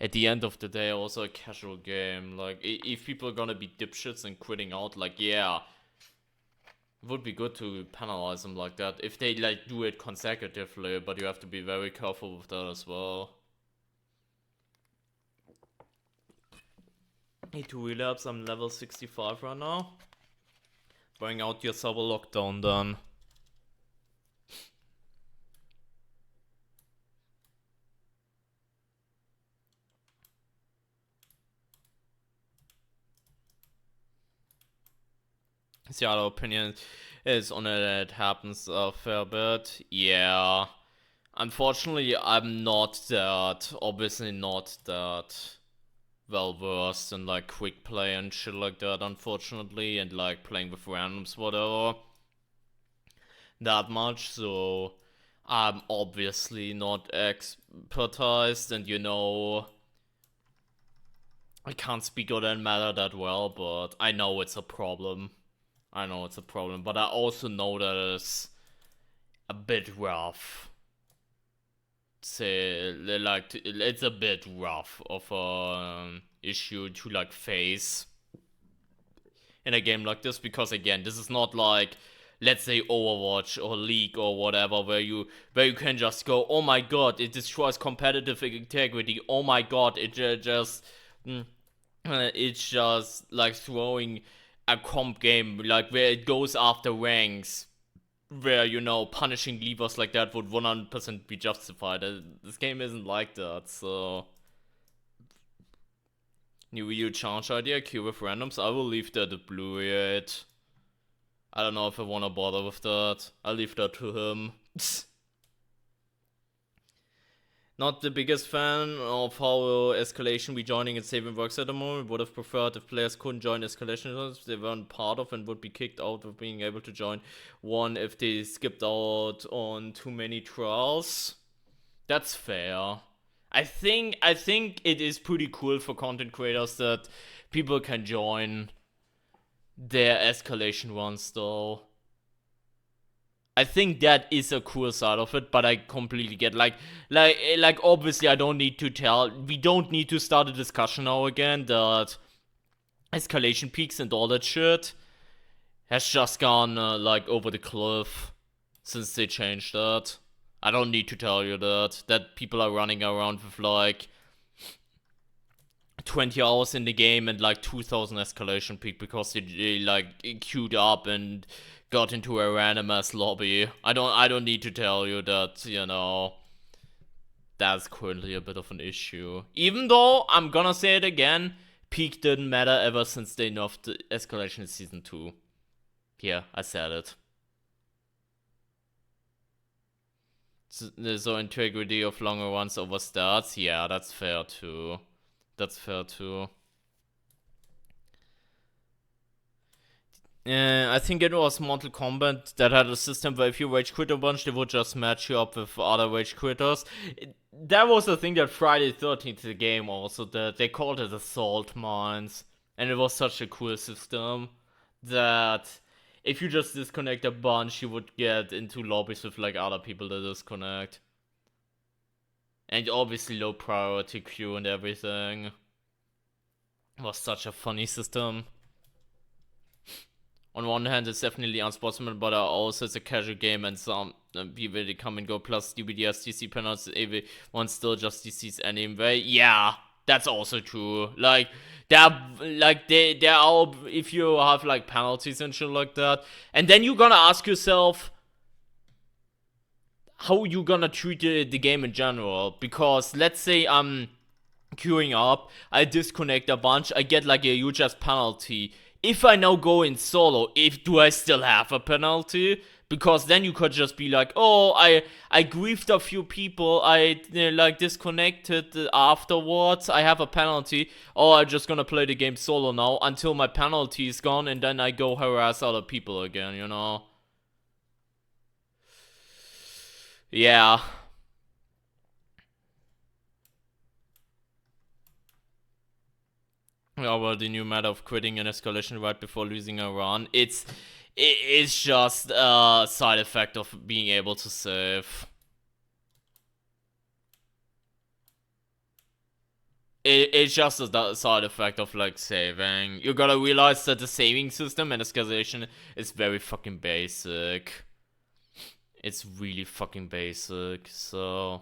at the end of the day also a casual game. Like if people are gonna be dipshits and quitting out, like yeah, it would be good to penalize them like that if they like do it consecutively, but you have to be very careful with that as well. Need to relapse. I'm level 65 right now. Bring out your server lockdown then. The other opinion is on it happens a fair bit. Yeah. Unfortunately, I'm not that, obviously not that well versed in like quick play and shit like that, unfortunately, and like playing with randoms, whatever, that much. So I'm obviously not expertized, and I can't speak on that matter that well, but I know it's a problem. But I also know that it's a bit rough. Say, like, it's a bit rough of a issue to like face in a game like this, because again, this is not like, let's say, Overwatch or League or whatever, where you can just go, oh my god, it destroys competitive integrity. Oh my god, it's just like throwing a comp game, like where it goes after ranks, where punishing levers like that would 100% be justified. This game isn't like that, so new challenge idea, queue with randoms. I will leave that to Blue yet. I don't know if I wanna bother with that. I'll leave that to him. Not the biggest fan of how escalation be joining and saving works at the moment. Would have preferred if players couldn't join escalation they weren't part of, and would be kicked out of being able to join one if they skipped out on too many trials. That's fair. I think it is pretty cool for content creators that people can join their escalation runs though. I think that is a cool side of it, but I completely get like obviously we don't need to start a discussion now again that escalation peaks and all that shit has just gone like over the cliff since they changed that. I don't need to tell you that people are running around with like 20 hours in the game and like 2,000 escalation peak because they like queued up and got into a random ass lobby. I don't need to tell you that, that's currently a bit of an issue. Even though, I'm gonna say it again, peak didn't matter ever since they nerfed the escalation in season 2. Here, I said it. So integrity of longer runs over starts, yeah, that's fair too. I think it was Mortal Kombat that had a system where if you rage quit a bunch, they would just match you up with other rage quitters. That was the thing that Friday 13th the game also did. They called it Assault Mines. And it was such a cool system that if you just disconnect a bunch, you would get into lobbies with like other people that disconnect. And obviously low priority queue and everything. It was such a funny system. On one hand, it's definitely unsportsmanlike, but also it's a casual game, and some people they come and go. Plus, DBDS DC panels, everyone still just DCs anyway. Yeah, that's also true. Like, there are if you have like penalties and shit like that, and then you're gonna ask yourself how you gonna treat the game in general. Because let's say queuing up, I disconnect a bunch, I get like a huge ass penalty. If I now go in solo, do I still have a penalty? Because then you could just be like, oh, I griefed a few people, I like disconnected afterwards, I have a penalty. Oh, I'm just gonna play the game solo now until my penalty is gone, and then I go harass other people again, you know? Yeah. Yeah, well, the new meta of quitting an escalation right before losing a run. It's just a side effect of being able to save. It's just a side effect of like saving. You gotta realize that the saving system and escalation is very fucking basic. It's really fucking basic, so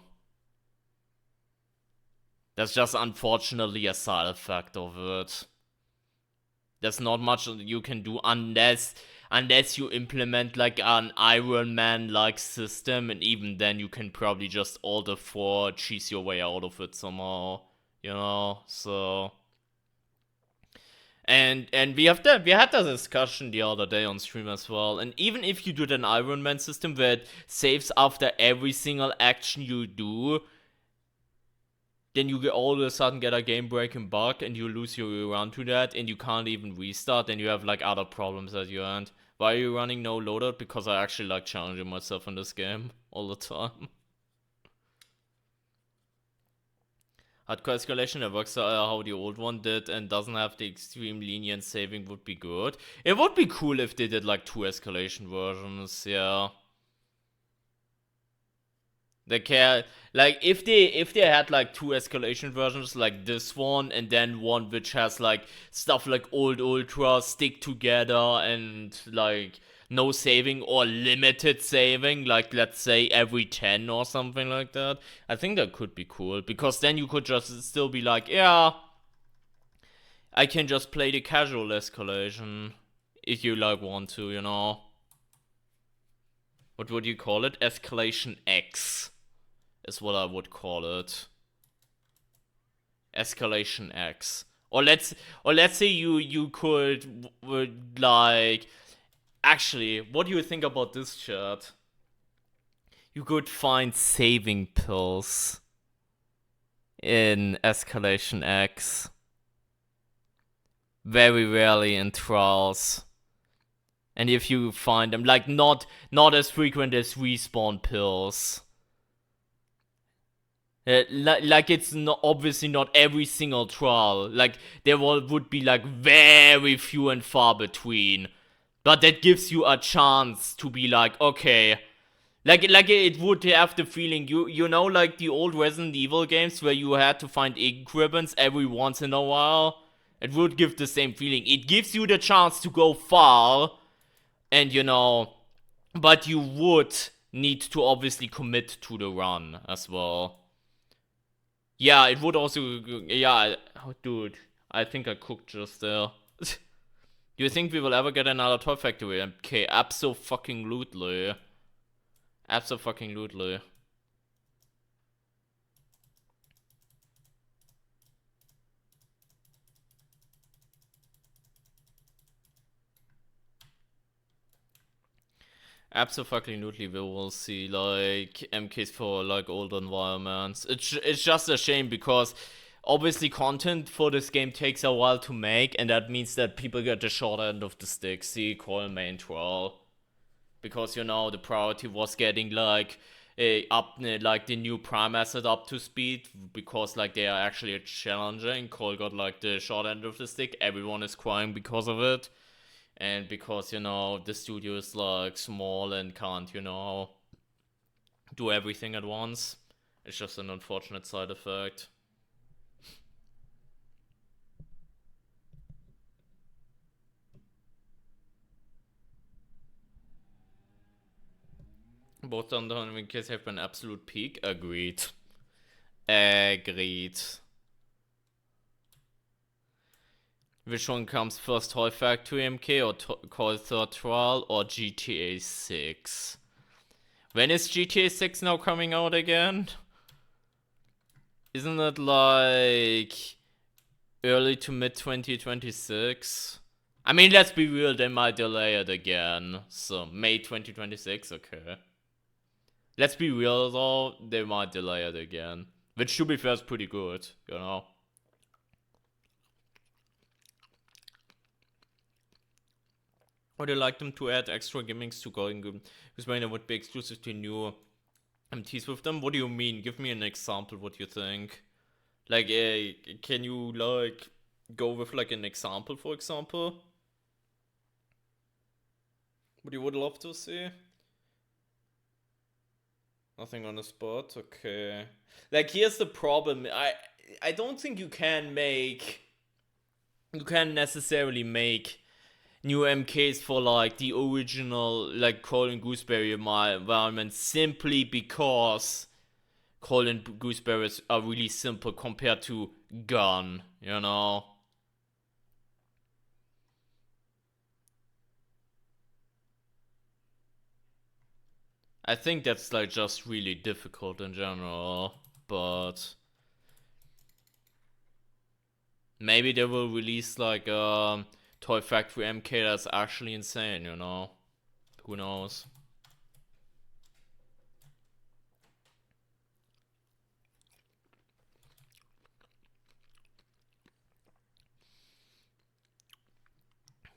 that's just unfortunately a side effect of it. There's not much you can do unless you implement like an Iron Man like system, and even then you can probably just Alt 4 cheese your way out of it somehow, you know. So and we had that discussion the other day on stream as well. And even if you do an Iron Man system where it saves after every single action you do, then you all of a sudden get a game breaking bug and you lose your way around to that and you can't even restart, and you have like other problems at your end. Why are you running no loadout? Because I actually like challenging myself in this game all the time. Hardcore escalation that works how the old one did and doesn't have the extreme lenient saving would be good. It would be cool if they did like 2 escalation versions, yeah. They care, like if they had like 2 escalation versions like this one, and then one which has like stuff like old ultra stick together and like no saving or limited saving, like let's say every 10 or something like that. I think that could be cool, because then you could just still be like, yeah, I can just play the casual escalation if you like want to, you know. What would you call it? Escalation X is what I would call it. Escalation X. Or let's say you could like, actually, what do you think about this, chat? You could find saving pills in Escalation X. Very rarely in trials. And if you find them, like not as frequent as respawn pills. Like it's not, obviously not every single trial. Like there would be like very few and far between, but that gives you a chance to be like, okay, like it would have the feeling, you know, like the old Resident Evil games where you had to find ink ribbons every once in a while. It would give the same feeling. It gives you the chance to go far, and you know, but you would need to obviously commit to the run as well. Yeah, it would also. Yeah, oh, dude, I think I cooked just there. Do you think we will ever get another Toy Factory MK? Abso-fucking-lutely. Abso-fucking-lutely. Absolutely, we will see like MKs for like old environments. It's just a shame, because obviously content for this game takes a while to make, and that means that people get the short end of the stick. See, call main trial, because you know the priority was getting like up like the new prime asset up to speed, because like they are actually challenging. Cole got like the short end of the stick. Everyone is crying because of it. And because, you know, the studio is like small and can't, you know, do everything at once. It's just an unfortunate side effect. Both Thunder kids have been absolute peak. Agreed. Agreed. Which one comes first, Toy Factory MK or Call Third Trial or GTA 6? When is GTA 6 now coming out again? Isn't it like early to mid 2026? I mean, let's be real, they might delay it again. So, May 2026, okay. Let's be real though, they might delay it again. Which, to be fair, is pretty good, you know? Would you like them to add extra gimmicks to Golden Goose? Because when it would be exclusive to new MTs with them? What do you mean? Give me an example, what you think. Like, can you, like, go with, like, an example, for example? What you would love to see? Nothing on the spot? Okay. Like, here's the problem. I don't think you can necessarily make new MKs for, like, the original, like, Colin Gooseberry environment simply because Colin Gooseberries are really simple compared to Gun, you know? I think that's, like, just really difficult in general, but maybe they will release, like, Toy Factory MK that's actually insane, you know? Who knows?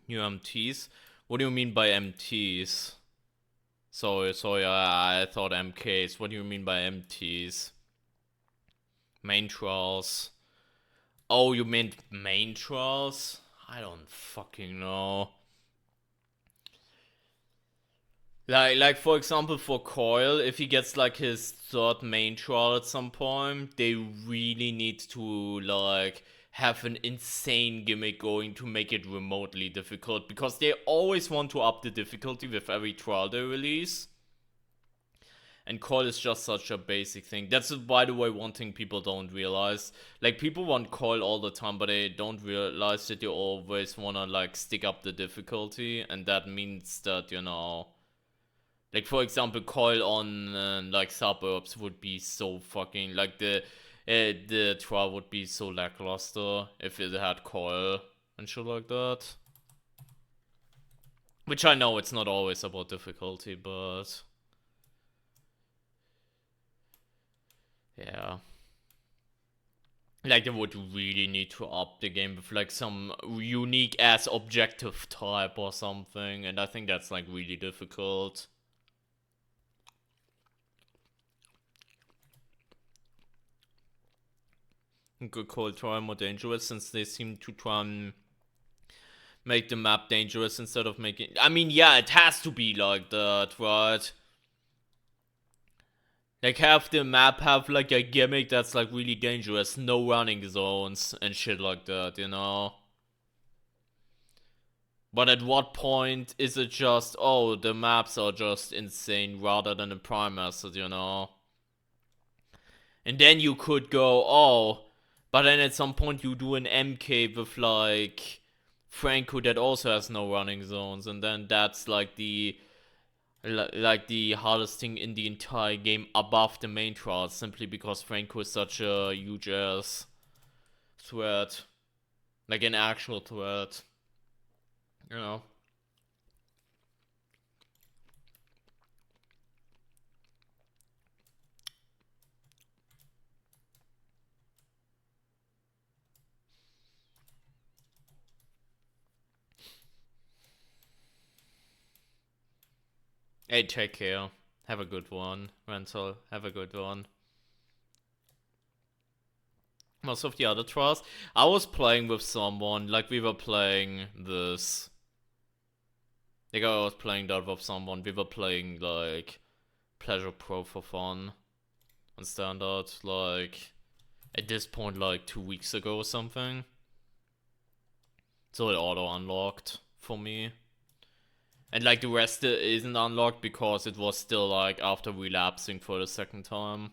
New MTs? What do you mean by MTs? Sorry, I thought MKs. What do you mean by MTs? Main trials. Oh, you meant main trials? I don't fucking know. Like for example, for Coil, if he gets like his third main trial at some point, they really need to like have an insane gimmick going to make it remotely difficult because they always want to up the difficulty with every trial they release. And Coil is just such a basic thing. That's, by the way, one thing people don't realize. Like, people want Coil all the time, but they don't realize that you always wanna, like, stick up the difficulty. And that means that, you know, like, for example, Coil on, like, Suburbs would be so fucking, like, the trial would be so lackluster if it had Coil and shit like that. Which I know it's not always about difficulty, but yeah. Like, they would really need to up the game with, like, some unique ass objective type or something, and I think that's, like, really difficult. Could call try more dangerous since they seem to try and make the map dangerous instead of making. I mean, yeah, it has to be like that, right? Like, have the map have like a gimmick that's like really dangerous, no running zones and shit like that, you know? But at what point is it just, oh, the maps are just insane rather than the prime method, you know? And then you could go, oh, but then at some point you do an MK with like Franco that also has no running zones, and then that's like the hardest thing in the entire game above the main trials, simply because Franco is such a huge ass threat, like an actual threat, you know. Hey, take care. Have a good one, Rental. Have a good one. Most of the other trials, I was playing with someone, like we were playing this. Like I was playing that with someone. We were playing like Pleasure Pro for fun on standard, like at this point, like 2 weeks ago or something. So it auto unlocked for me. And like the rest isn't unlocked because it was still like after relapsing for the second time.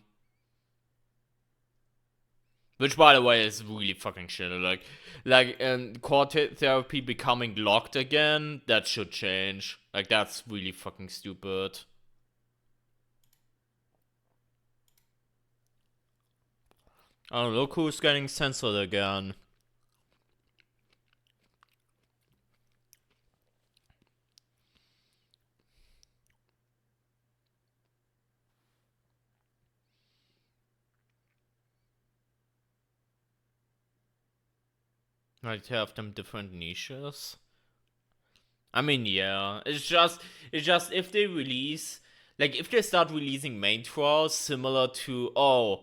Which, by the way, is really fucking shit. Core therapy becoming locked again, that should change. Like, that's really fucking stupid. Oh, look who's getting censored again. Like, have them different niches. I mean, yeah. It's just if they release, like, if they start releasing main trials similar to,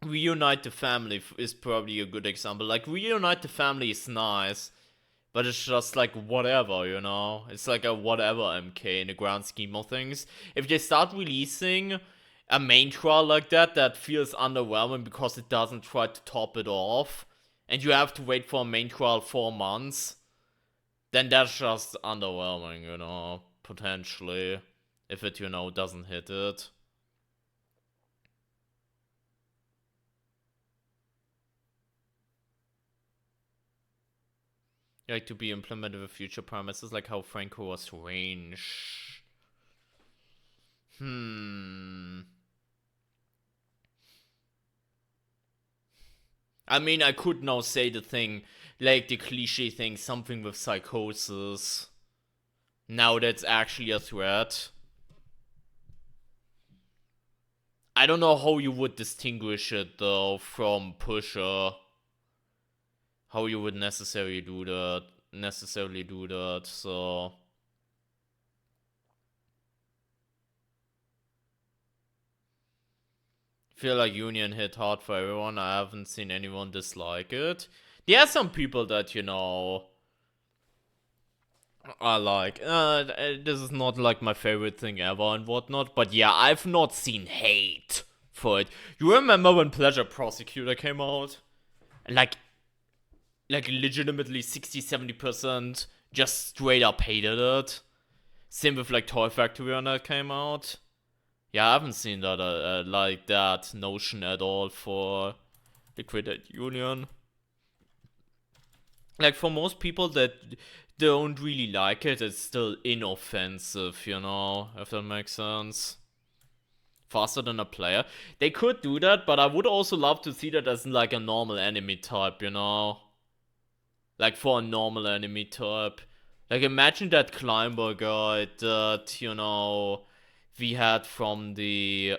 Reunite the Family is probably a good example. Like, Reunite the Family is nice, but it's just like whatever, you know? It's like a whatever MK in the grand scheme of things. If they start releasing a main trial like that feels underwhelming because it doesn't try to top it off, and you have to wait for a main trial 4 months, then that's just underwhelming, you know, potentially. If it, doesn't hit it. Like to be implemented with future premises, like how Franco was range. I mean, I could now say the thing, like the cliche thing, something with psychosis. Now that's actually a threat. I don't know how you would distinguish it though from Pusher. How you would necessarily do that. So feel like Union hit hard for everyone. I haven't seen anyone dislike it. There are some people that, are like, this is not like my favorite thing ever and whatnot. But yeah, I've not seen hate for it. You remember when Pleasure Prosecutor came out? Like legitimately 60-70% just straight up hated it. Same with like Toy Factory when that came out. Yeah, I haven't seen that like that notion at all for Liquidate Union. Like for most people that don't really like it, it's still inoffensive, if that makes sense. Faster than a player. They could do that, but I would also love to see that as like a normal enemy type, Like for a normal enemy type. Like imagine that climber guy that, we had from the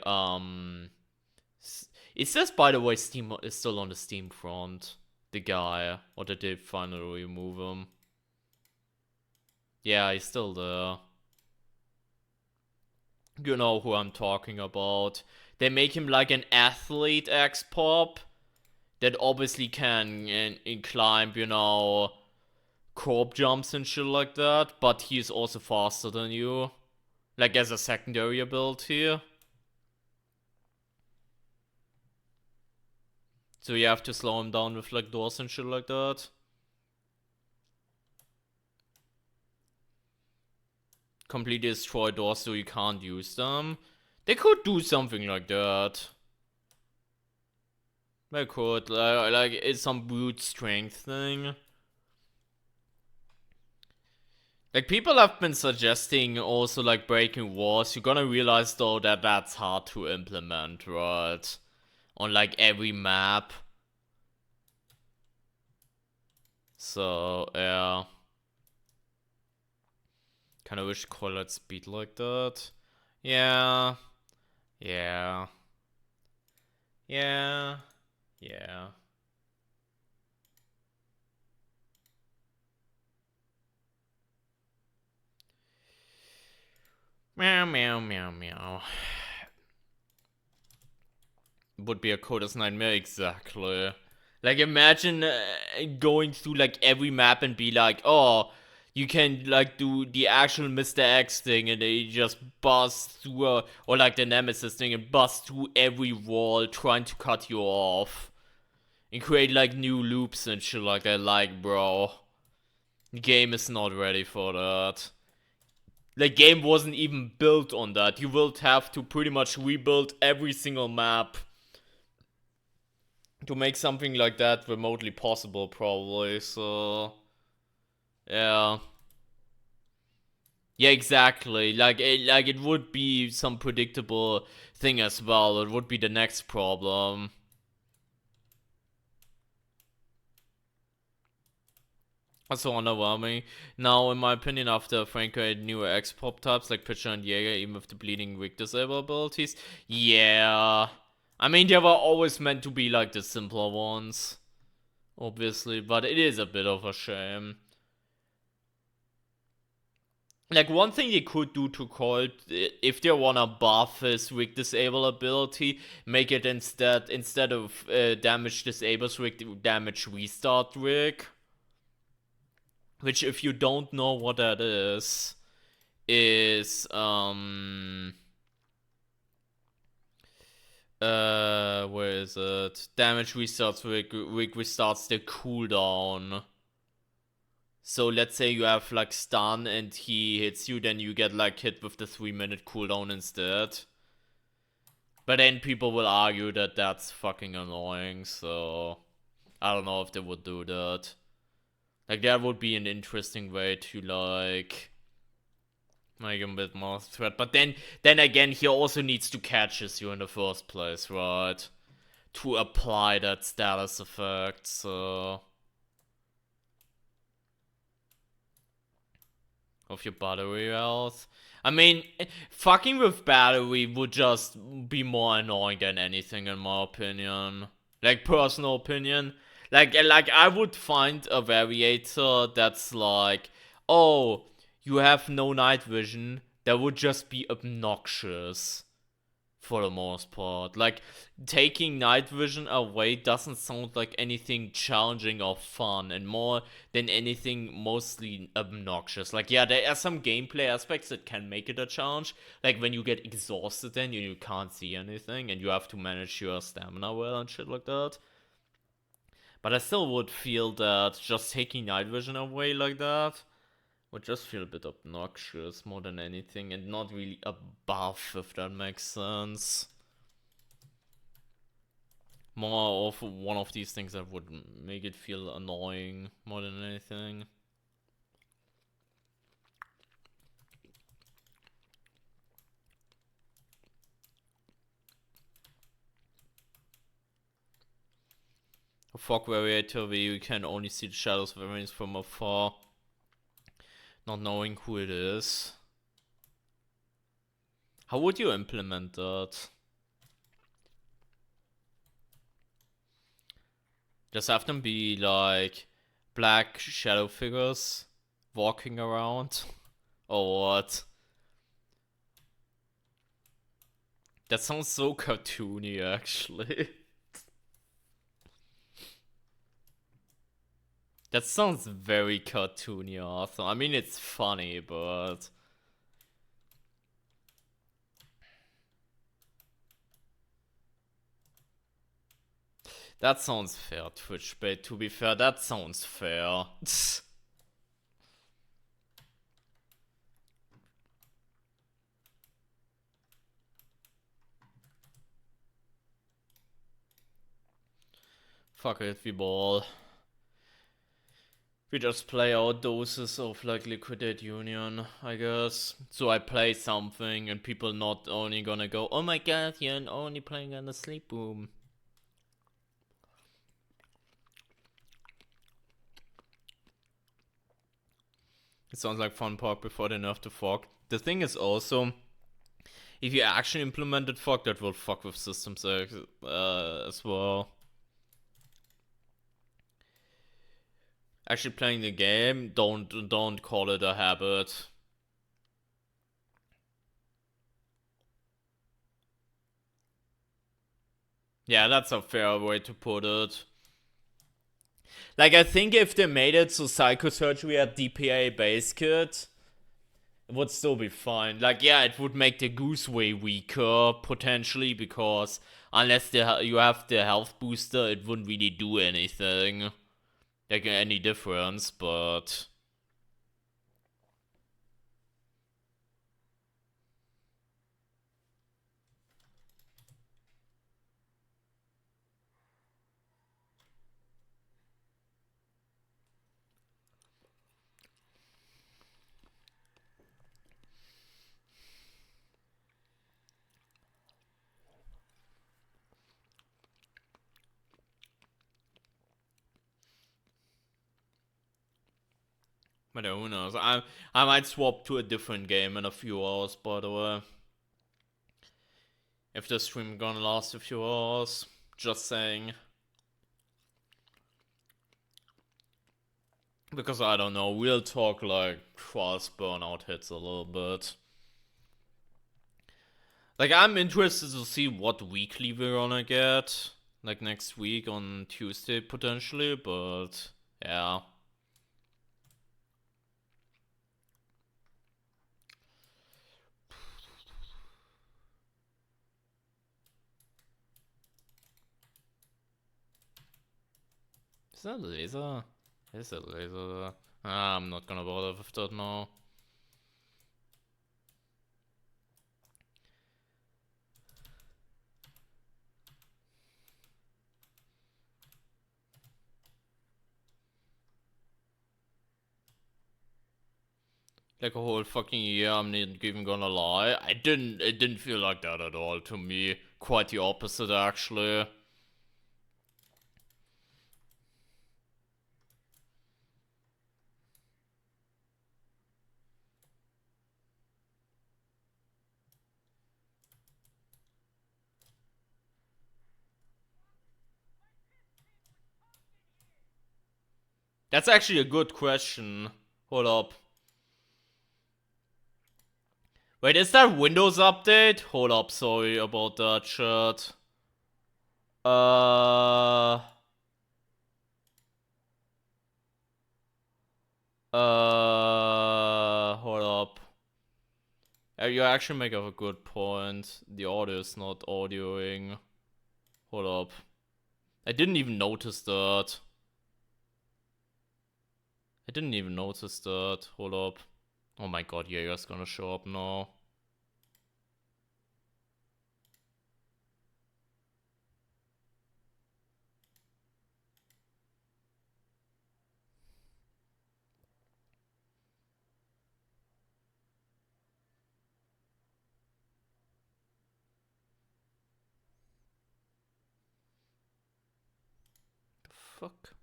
it says, by the way, Steam is still on the Steam front. The guy, or did they finally remove him? Yeah, he's still there. You know who I'm talking about. They make him like an athlete X-pop that obviously can climb, corp jumps and shit like that, but he's also faster than you. Like as a secondary ability. So you have to slow him down with like doors and shit like that. Completely destroy doors so you can't use them. They could do something like that. They could, like it's some brute strength thing. Like people have been suggesting also like breaking walls. You're gonna realize though that that's hard to implement, right? On like every map. So yeah. Kinda wish Call speed like that. Yeah. Yeah. Yeah. Yeah. Meow meow meow meow. Would be a Coda's nightmare, exactly. Like imagine going through like every map and be like, oh, you can like do the actual Mr. X thing and they just bust through, or like the Nemesis thing and bust through every wall trying to cut you off and create like new loops and shit like that. Like, bro, the game is not ready for that. The game wasn't even built on that. You will have to pretty much rebuild every single map to make something like that remotely possible, probably. So, yeah, yeah, exactly. Like it would be some predictable thing as well. It would be the next problem. Also underwhelming. Now, in my opinion, after Franco had newer X-pop types like Pitcher and Jaeger, even with the bleeding weak disable abilities, yeah. I mean, they were always meant to be like the simpler ones, obviously, but it is a bit of a shame. Like, one thing they could do to Colt, if they wanna buff his weak disable ability, make it instead of damage disables weak, damage restart weak. Which, if you don't know what that is where is it? Damage restarts weak restarts the cooldown. So let's say you have like stun and he hits you, then you get like hit with the 3-minute cooldown instead. But then people will argue that that's fucking annoying, so I don't know if they would do that. Like, that would be an interesting way to like make him a bit more threat. But then again, he also needs to catches you in the first place, right? To apply that status effect, so of your battery health. I mean, fucking with battery would just be more annoying than anything, in my opinion. Like, personal opinion. Like I would find a variator that's like, oh, you have no night vision. That would just be obnoxious for the most part. Like, taking night vision away doesn't sound like anything challenging or fun, and more than anything, mostly obnoxious. Like, yeah, there are some gameplay aspects that can make it a challenge. Like, when you get exhausted and you can't see anything, and you have to manage your stamina well and shit like that. But I still would feel that just taking night vision away like that would just feel a bit obnoxious more than anything, and not really a buff, if that makes sense. More of one of these things that would make it feel annoying more than anything. A fog variator where you can only see the shadows of enemies from afar, not knowing who it is. How would you implement that? Just have them be like black shadow figures walking around? Or what? That sounds so cartoony, actually. That sounds very cartoony, Arthur. I mean, it's funny, but that sounds fair, Twitch bait. To be fair, that sounds fair. Fuck it, we ball. We just play our doses of like Liquidate Union, I guess. So I play something and people not only gonna go, oh my god, you're only playing in the sleep room. It sounds like fun park before they nerf the fog. The thing is also, if you actually implemented fog, that will fuck with systems as well. Actually playing the game, don't call it a habit. Yeah, that's a fair way to put it. Like, I think if they made it so psychosurgery had DPA base kit, it would still be fine. Like, yeah, it would make the goose way weaker, potentially, because unless you have the health booster, it wouldn't really do anything. Like, any difference, but But who knows? I might swap to a different game in a few hours, by the way. If the stream gonna last a few hours. Just saying. Because I don't know, we'll talk like cross burnout hits a little bit. Like, I'm interested to see what weekly we're gonna get. Like, next week on Tuesday, potentially, but yeah. Is that a laser? Is it a laser? I'm not gonna bother with that now. Like a whole fucking year, I'm not even gonna lie. It didn't feel like that at all to me. Quite the opposite, actually. That's actually a good question. Hold up. Wait, is that Windows update? Hold up, sorry about that shit. Hold up. You actually make a good point. The audio is not audioing. Hold up. I didn't even notice that. Hold up. Oh my god, Jaeger's gonna show up now. The fuck?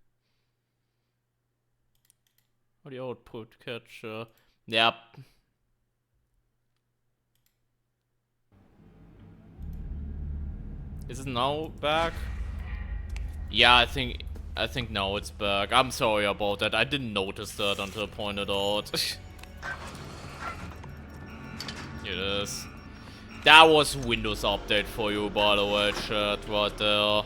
What the output catcher? Yep. Is it now back? Yeah, I think now it's back. I'm sorry about that. I didn't notice that until I pointed out. It is. That was Windows update for you, by the way, chat, right there.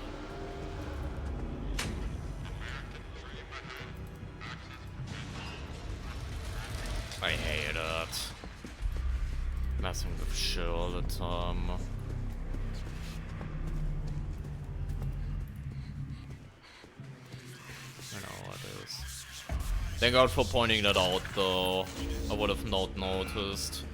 I hate it. Messing with shit all the time. I know it is. Thank God for pointing that out, though. I would have not noticed.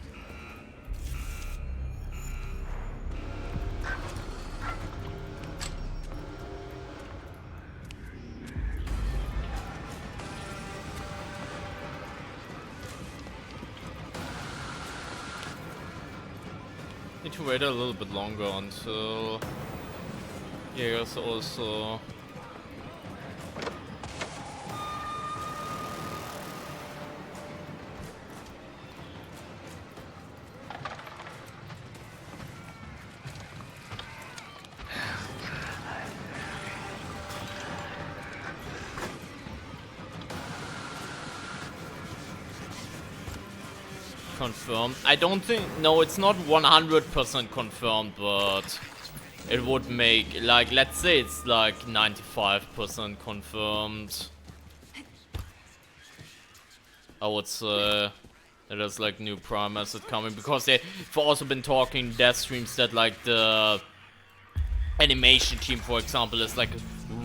Need to wait a little bit longer until Jaeger's also. Confirmed. I don't think. No, it's not 100% confirmed, but it would make, like, let's say it's like 95% confirmed. I would say that there's like new Prime asset coming, because they've also been talking death streams that like the animation team, for example, is like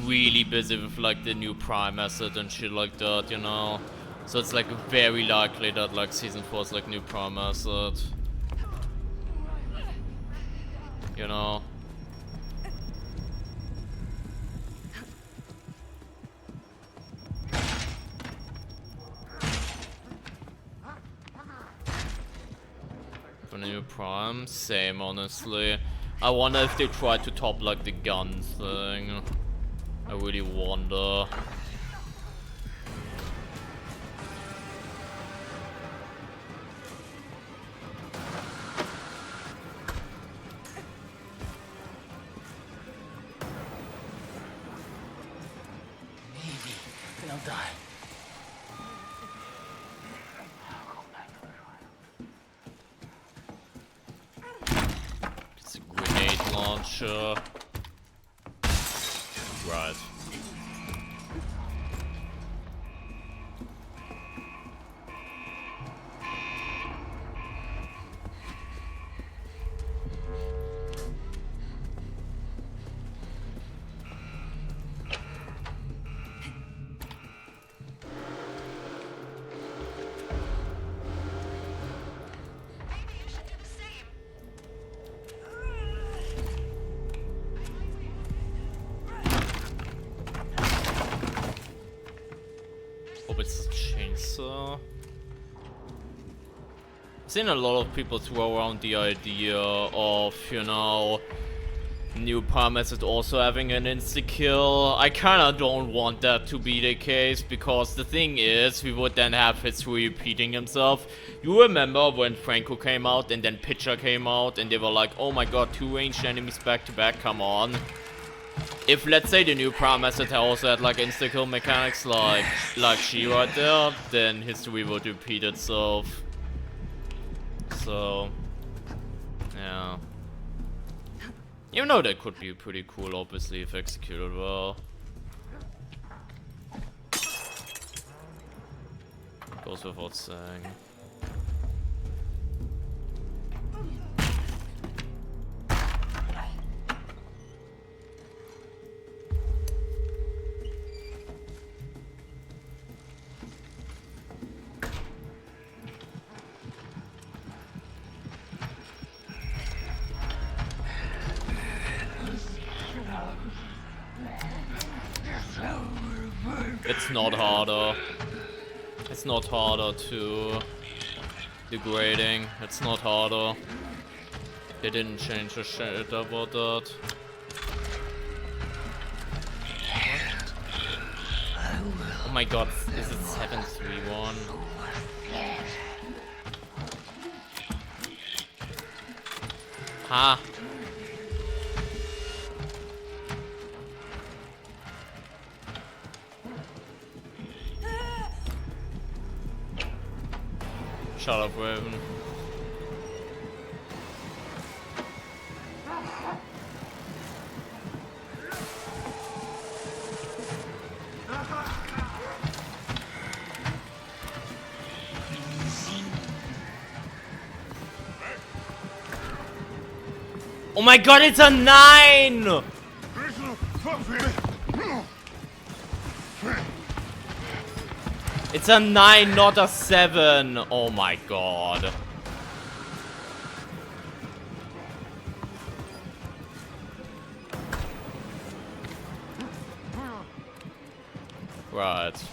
really busy with like the new Prime asset and shit like that, you know. So it's like very likely that like season 4 is like new Prime asset. You know. For new Prime, same honestly. I wonder if they try to top like the gun thing. I really wonder. launcher. Right. Hope it's a chainsaw. I've seen a lot of people throw around the idea of, you know, new method also having an insta-kill. I kinda don't want that to be the case, because the thing is, we would then have history repeating himself. You remember when Franco came out and then Pitcher came out and they were like, oh my god, 2 ranged enemies back to back, come on. If, let's say, the new Prime Asset also had, like, insta-kill mechanics like she right there, then history would repeat itself. So, yeah. Even though that could be pretty cool, obviously, if executed well. Goes without saying. It's not harder. It's not harder to degrading. It's not harder. They didn't change a shit about that. Oh my god, is it 731? Ha! Shut up, Raven. Oh my god, it's a 9! It's a 9, not a 7. Oh my god. Right.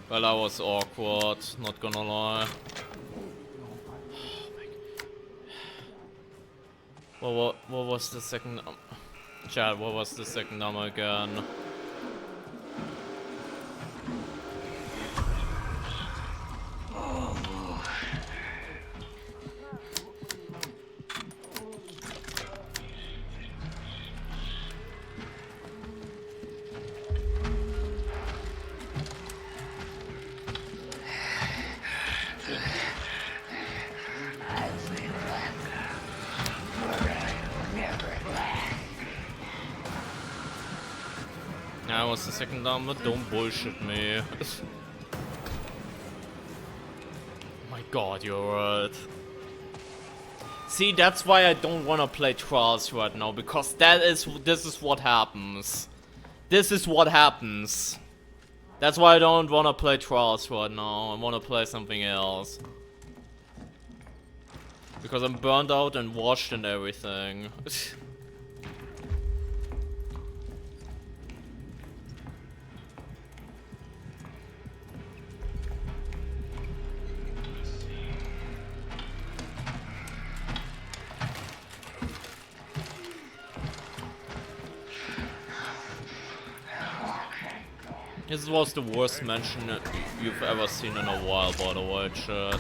Well, that was awkward, not gonna lie. What was the second... Chad, what was the second number again? That was the second number, don't bullshit me. Oh my god, you're right. See, that's why I don't wanna play Trials right now, because this is what happens. This is what happens. That's why I don't wanna play Trials right now, I wanna play something else. Because I'm burned out and washed and everything. This was the worst mention you've ever seen in a while, by the way, chat.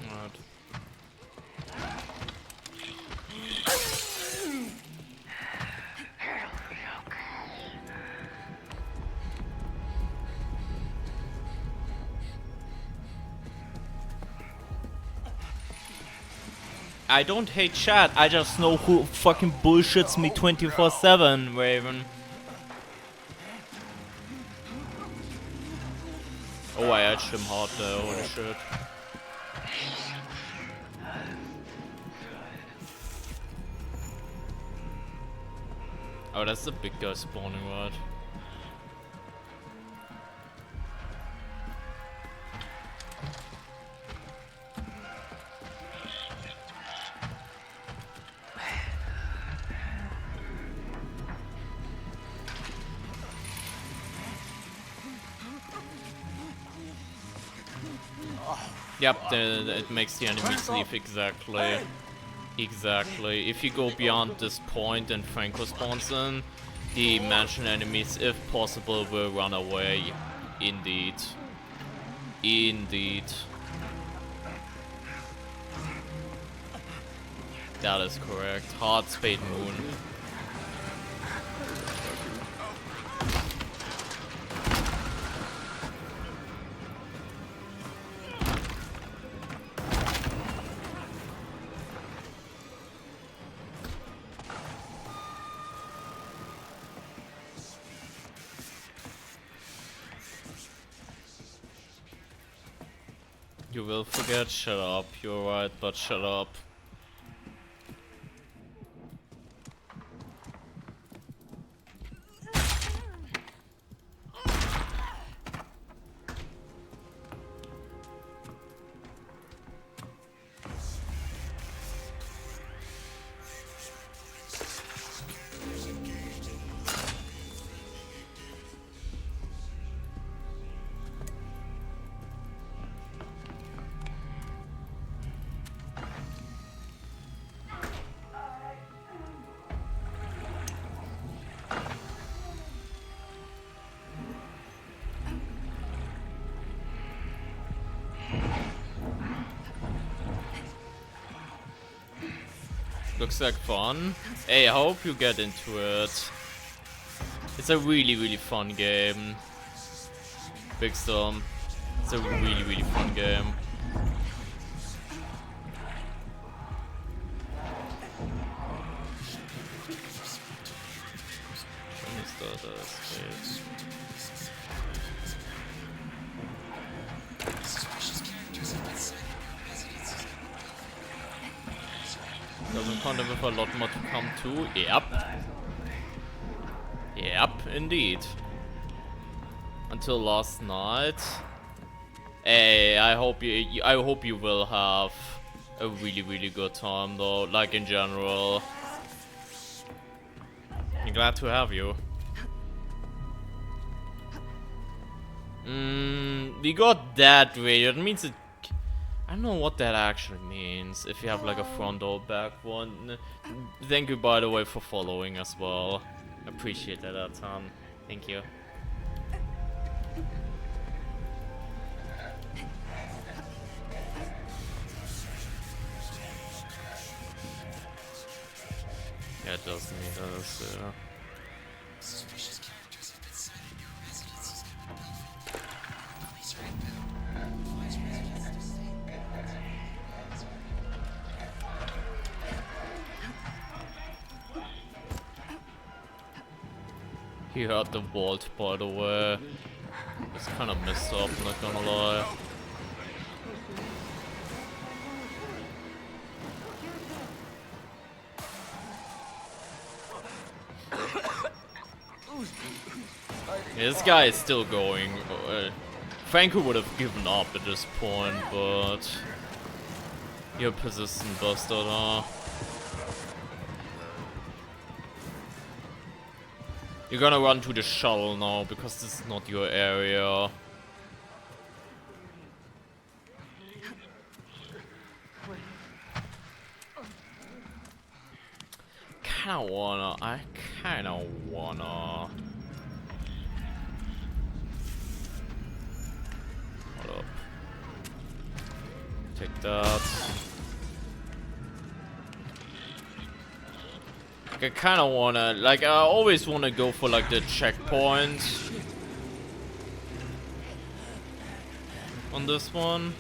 Right. I don't hate chat, I just know who fucking bullshits me 24/7, Raven. Oh, I edged him hard there, holy shit. Oh, that's the big guy spawning, right? Yep, it makes the enemies leave, exactly. Exactly. If you go beyond this point and Franco spawns in, the mansion enemies, if possible, will run away. Indeed. Indeed. That is correct. Hard Spade Moon. You will forget, shut up. You're right, but shut up. Looks like fun. Hey, I hope you get into it. It's a really fun game. Big Storm. It's a really fun game. Doesn't count with a lot more to come too. Yep. Yep, indeed. Until last night. Hey, I hope you will have a really good time though, like in general. I'm glad to have you. We got that radio. That means it. I don't know what that actually means. If you have like a front or back one. Thank you, by the way, for following as well. Appreciate that a ton. Thank you. Yeah, it does need us, yeah. Suspicious characters have been sighted near residences. Police are inbound. Vice residents to stay. He heard the vault, by the way. It's kind of messed up, not gonna lie. Yeah, this guy is still going. Franco would have given up at this point, but you're a persistent bastard, huh? You're gonna run to the shuttle now, because this is not your area. I kinda wanna. Hold up. Take that. I kinda wanna, like, I always wanna go for, like, the checkpoint on this one.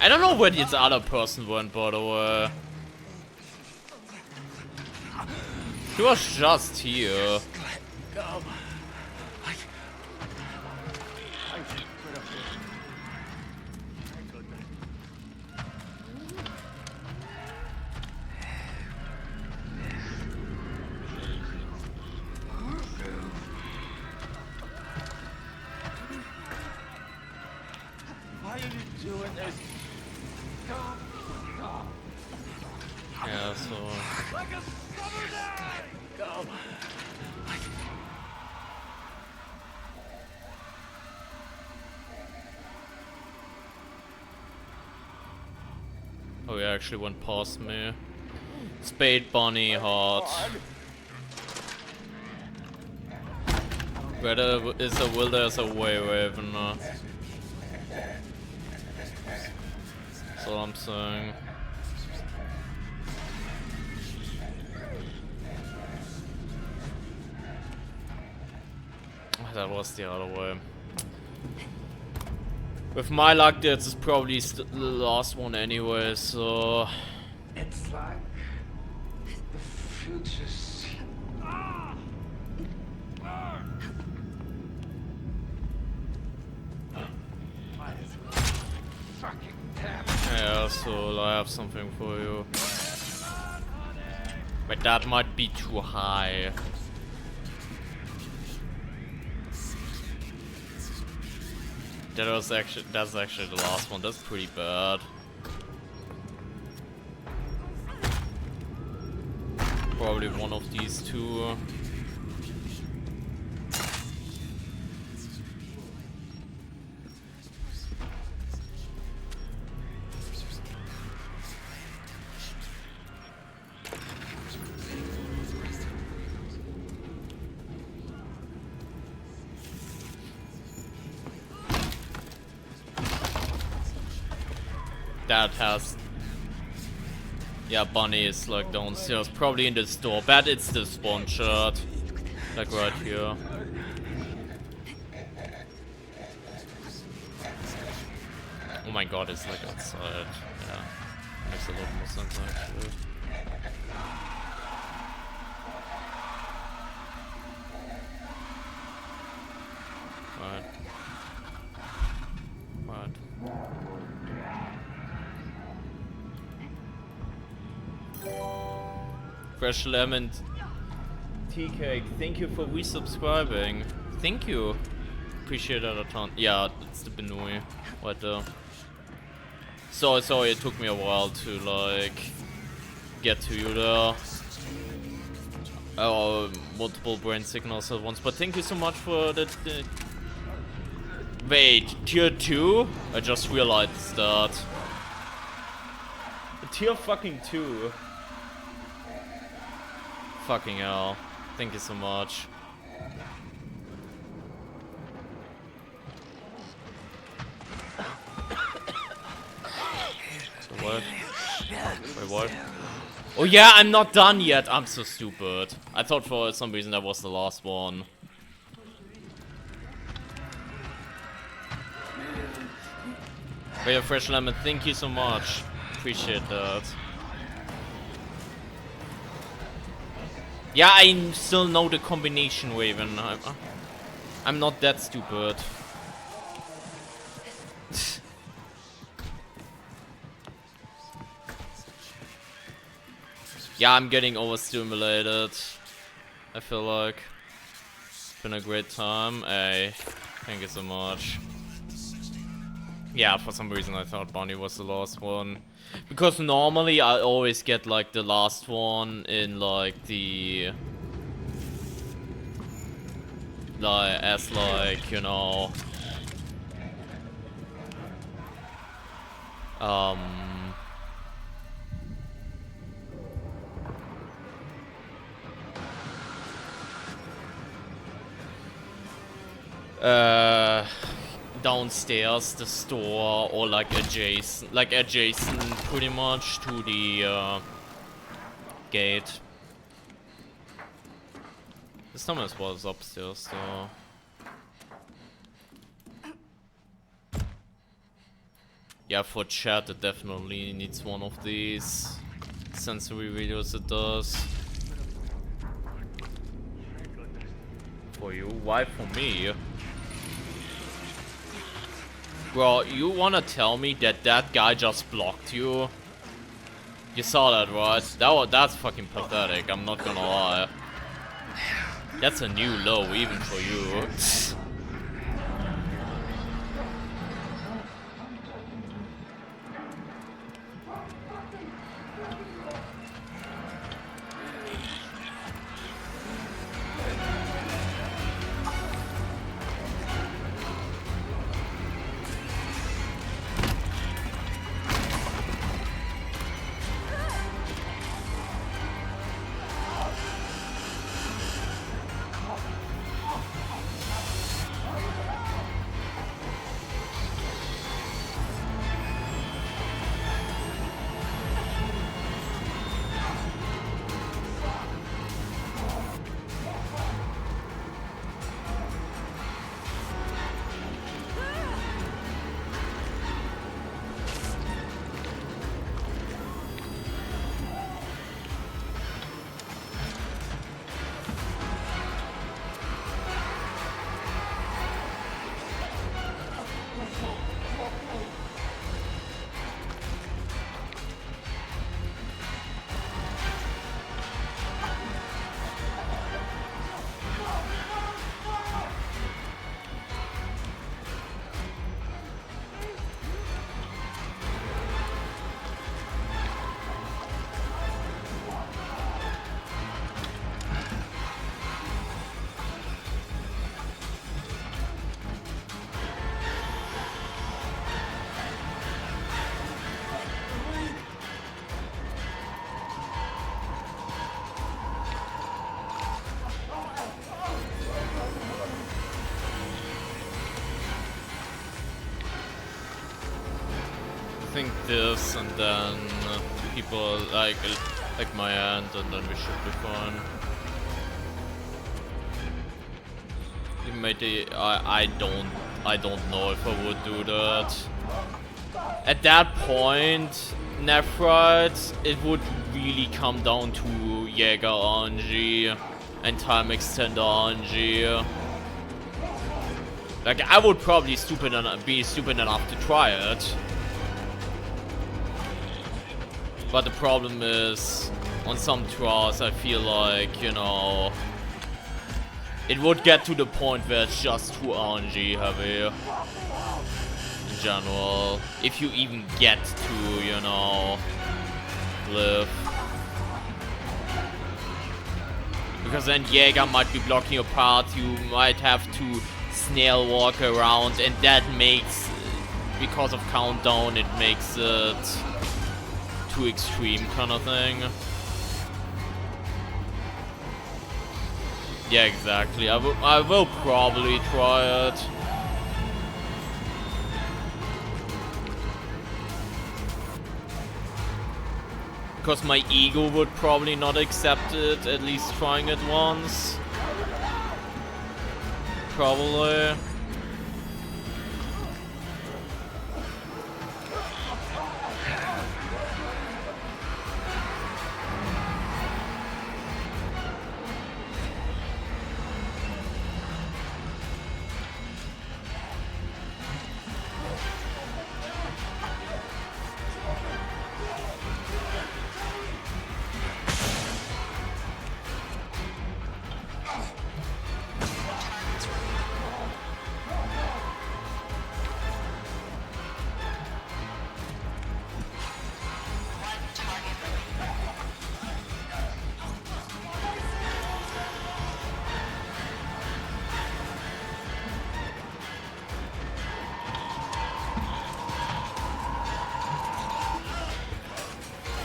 I don't know where this other person went, by the way. He was just here. Why are you doing this? Yeah, so. Like a summer day! Go. Oh, he actually went past me. Spade, bunny, heart. Where there is a will, there's a way, Raven. That's all I'm saying. That was the other way. With my luck, this is probably the last one anyway, so... It's like the future's... Fucking damn it. Yeah, so I have something for you. But that might be too high. That's actually the last one. That's pretty bad. Probably one of these two. That has... Yeah, bunny is like downstairs, probably in the store. Bet it's the spawn shot. Like right here. Oh my god, it's like outside. Yeah. Makes a lot more sense actually. Right. Right. Fresh lemon tea cake. Thank you for resubscribing. Thank you. Appreciate that a ton. Yeah, it's the Benui right there. So sorry it took me a while to like get to you there. Multiple brain signals at once. But thank you so much for that. Wait, tier 2? I just realized that. Tier fucking 2. Fucking hell. Thank you so much. So what? Wait, what? Oh yeah, I'm not done yet. I'm so stupid. I thought for some reason that was the last one. Wait, Fresh Lemon, thank you so much. Appreciate that. Yeah, I still know the combination, Raven. I'm not that stupid. Yeah, I'm getting overstimulated. I feel like it's been a great time. Hey, thank you so much. Yeah, for some reason I thought Bonnie was the last one. Because normally I always get like the last one in like the... like, as like, you know... downstairs, the store, or like adjacent pretty much to the gate. This time as well is upstairs though. Yeah, for chat it definitely needs one of these sensory videos, it does. For you? Why for me? Bro, you wanna tell me that that guy just blocked you? You saw that, right? That's fucking pathetic, I'm not gonna lie. That's a new low, even for you. Think this, and then people like my hand, and then we should be fine. Maybe I don't know if I would do that. At that point, Nephrite, it would really come down to Jäger RNG and Time Extender RNG. Like, I would probably be stupid enough to try it. But the problem is, on some trials, I feel like, you know, it would get to the point where it's just too RNG heavy. In general. If you even get to, you know, live. Because then Jäger might be blocking your path, you might have to snail walk around, and that makes, because of countdown, it makes it too extreme kind of thing. Yeah, exactly. I will probably try it. Because my ego would probably not accept it, at least trying it once. Probably.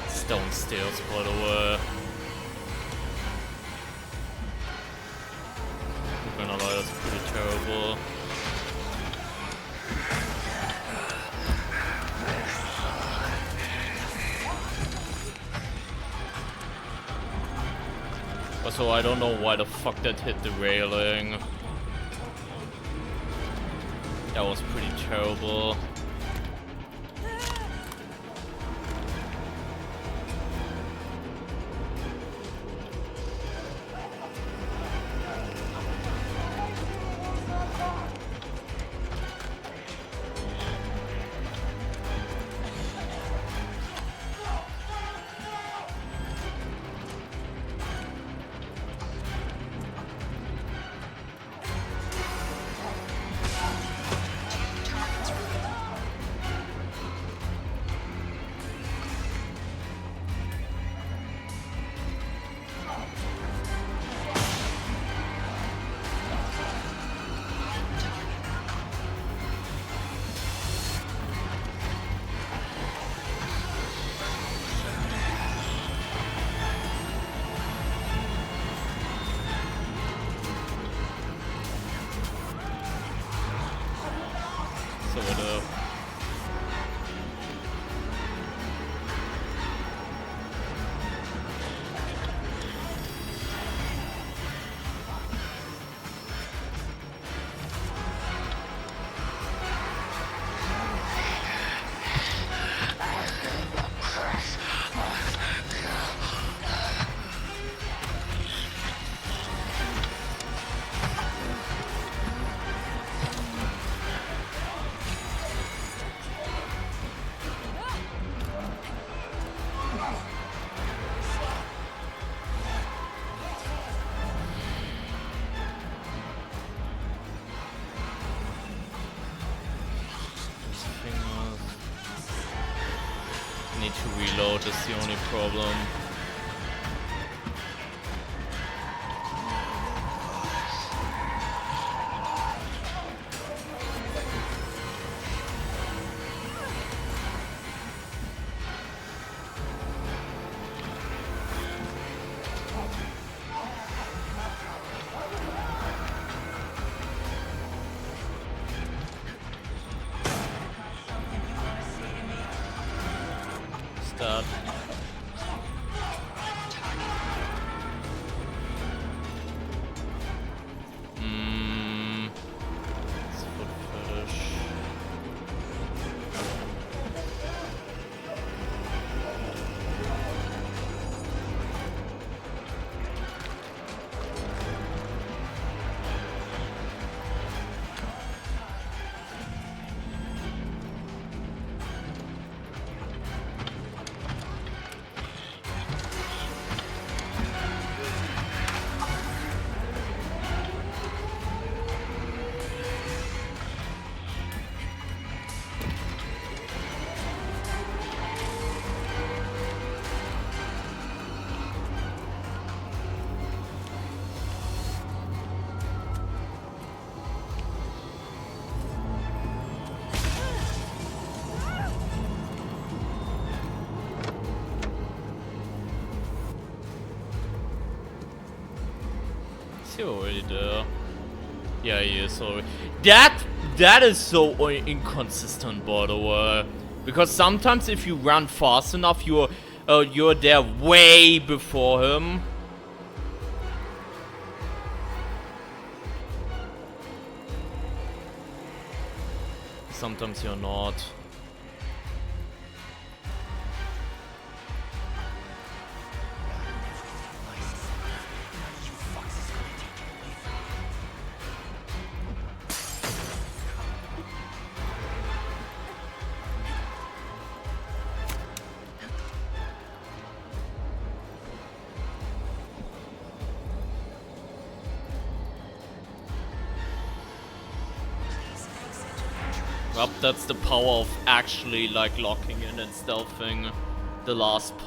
Stone stairs, by the way. I'm gonna lie, that's pretty terrible. Also, I don't know why the fuck that hit the railing. That was pretty terrible. Need to reload, that's the only problem. Start. It's foot fetish. Is he already there? Yeah, he is already. That is so inconsistent, by the way. Because sometimes if you run fast enough, you're there way before him. Sometimes you're not. Well, that's the power of actually like locking in and stealthing the last part.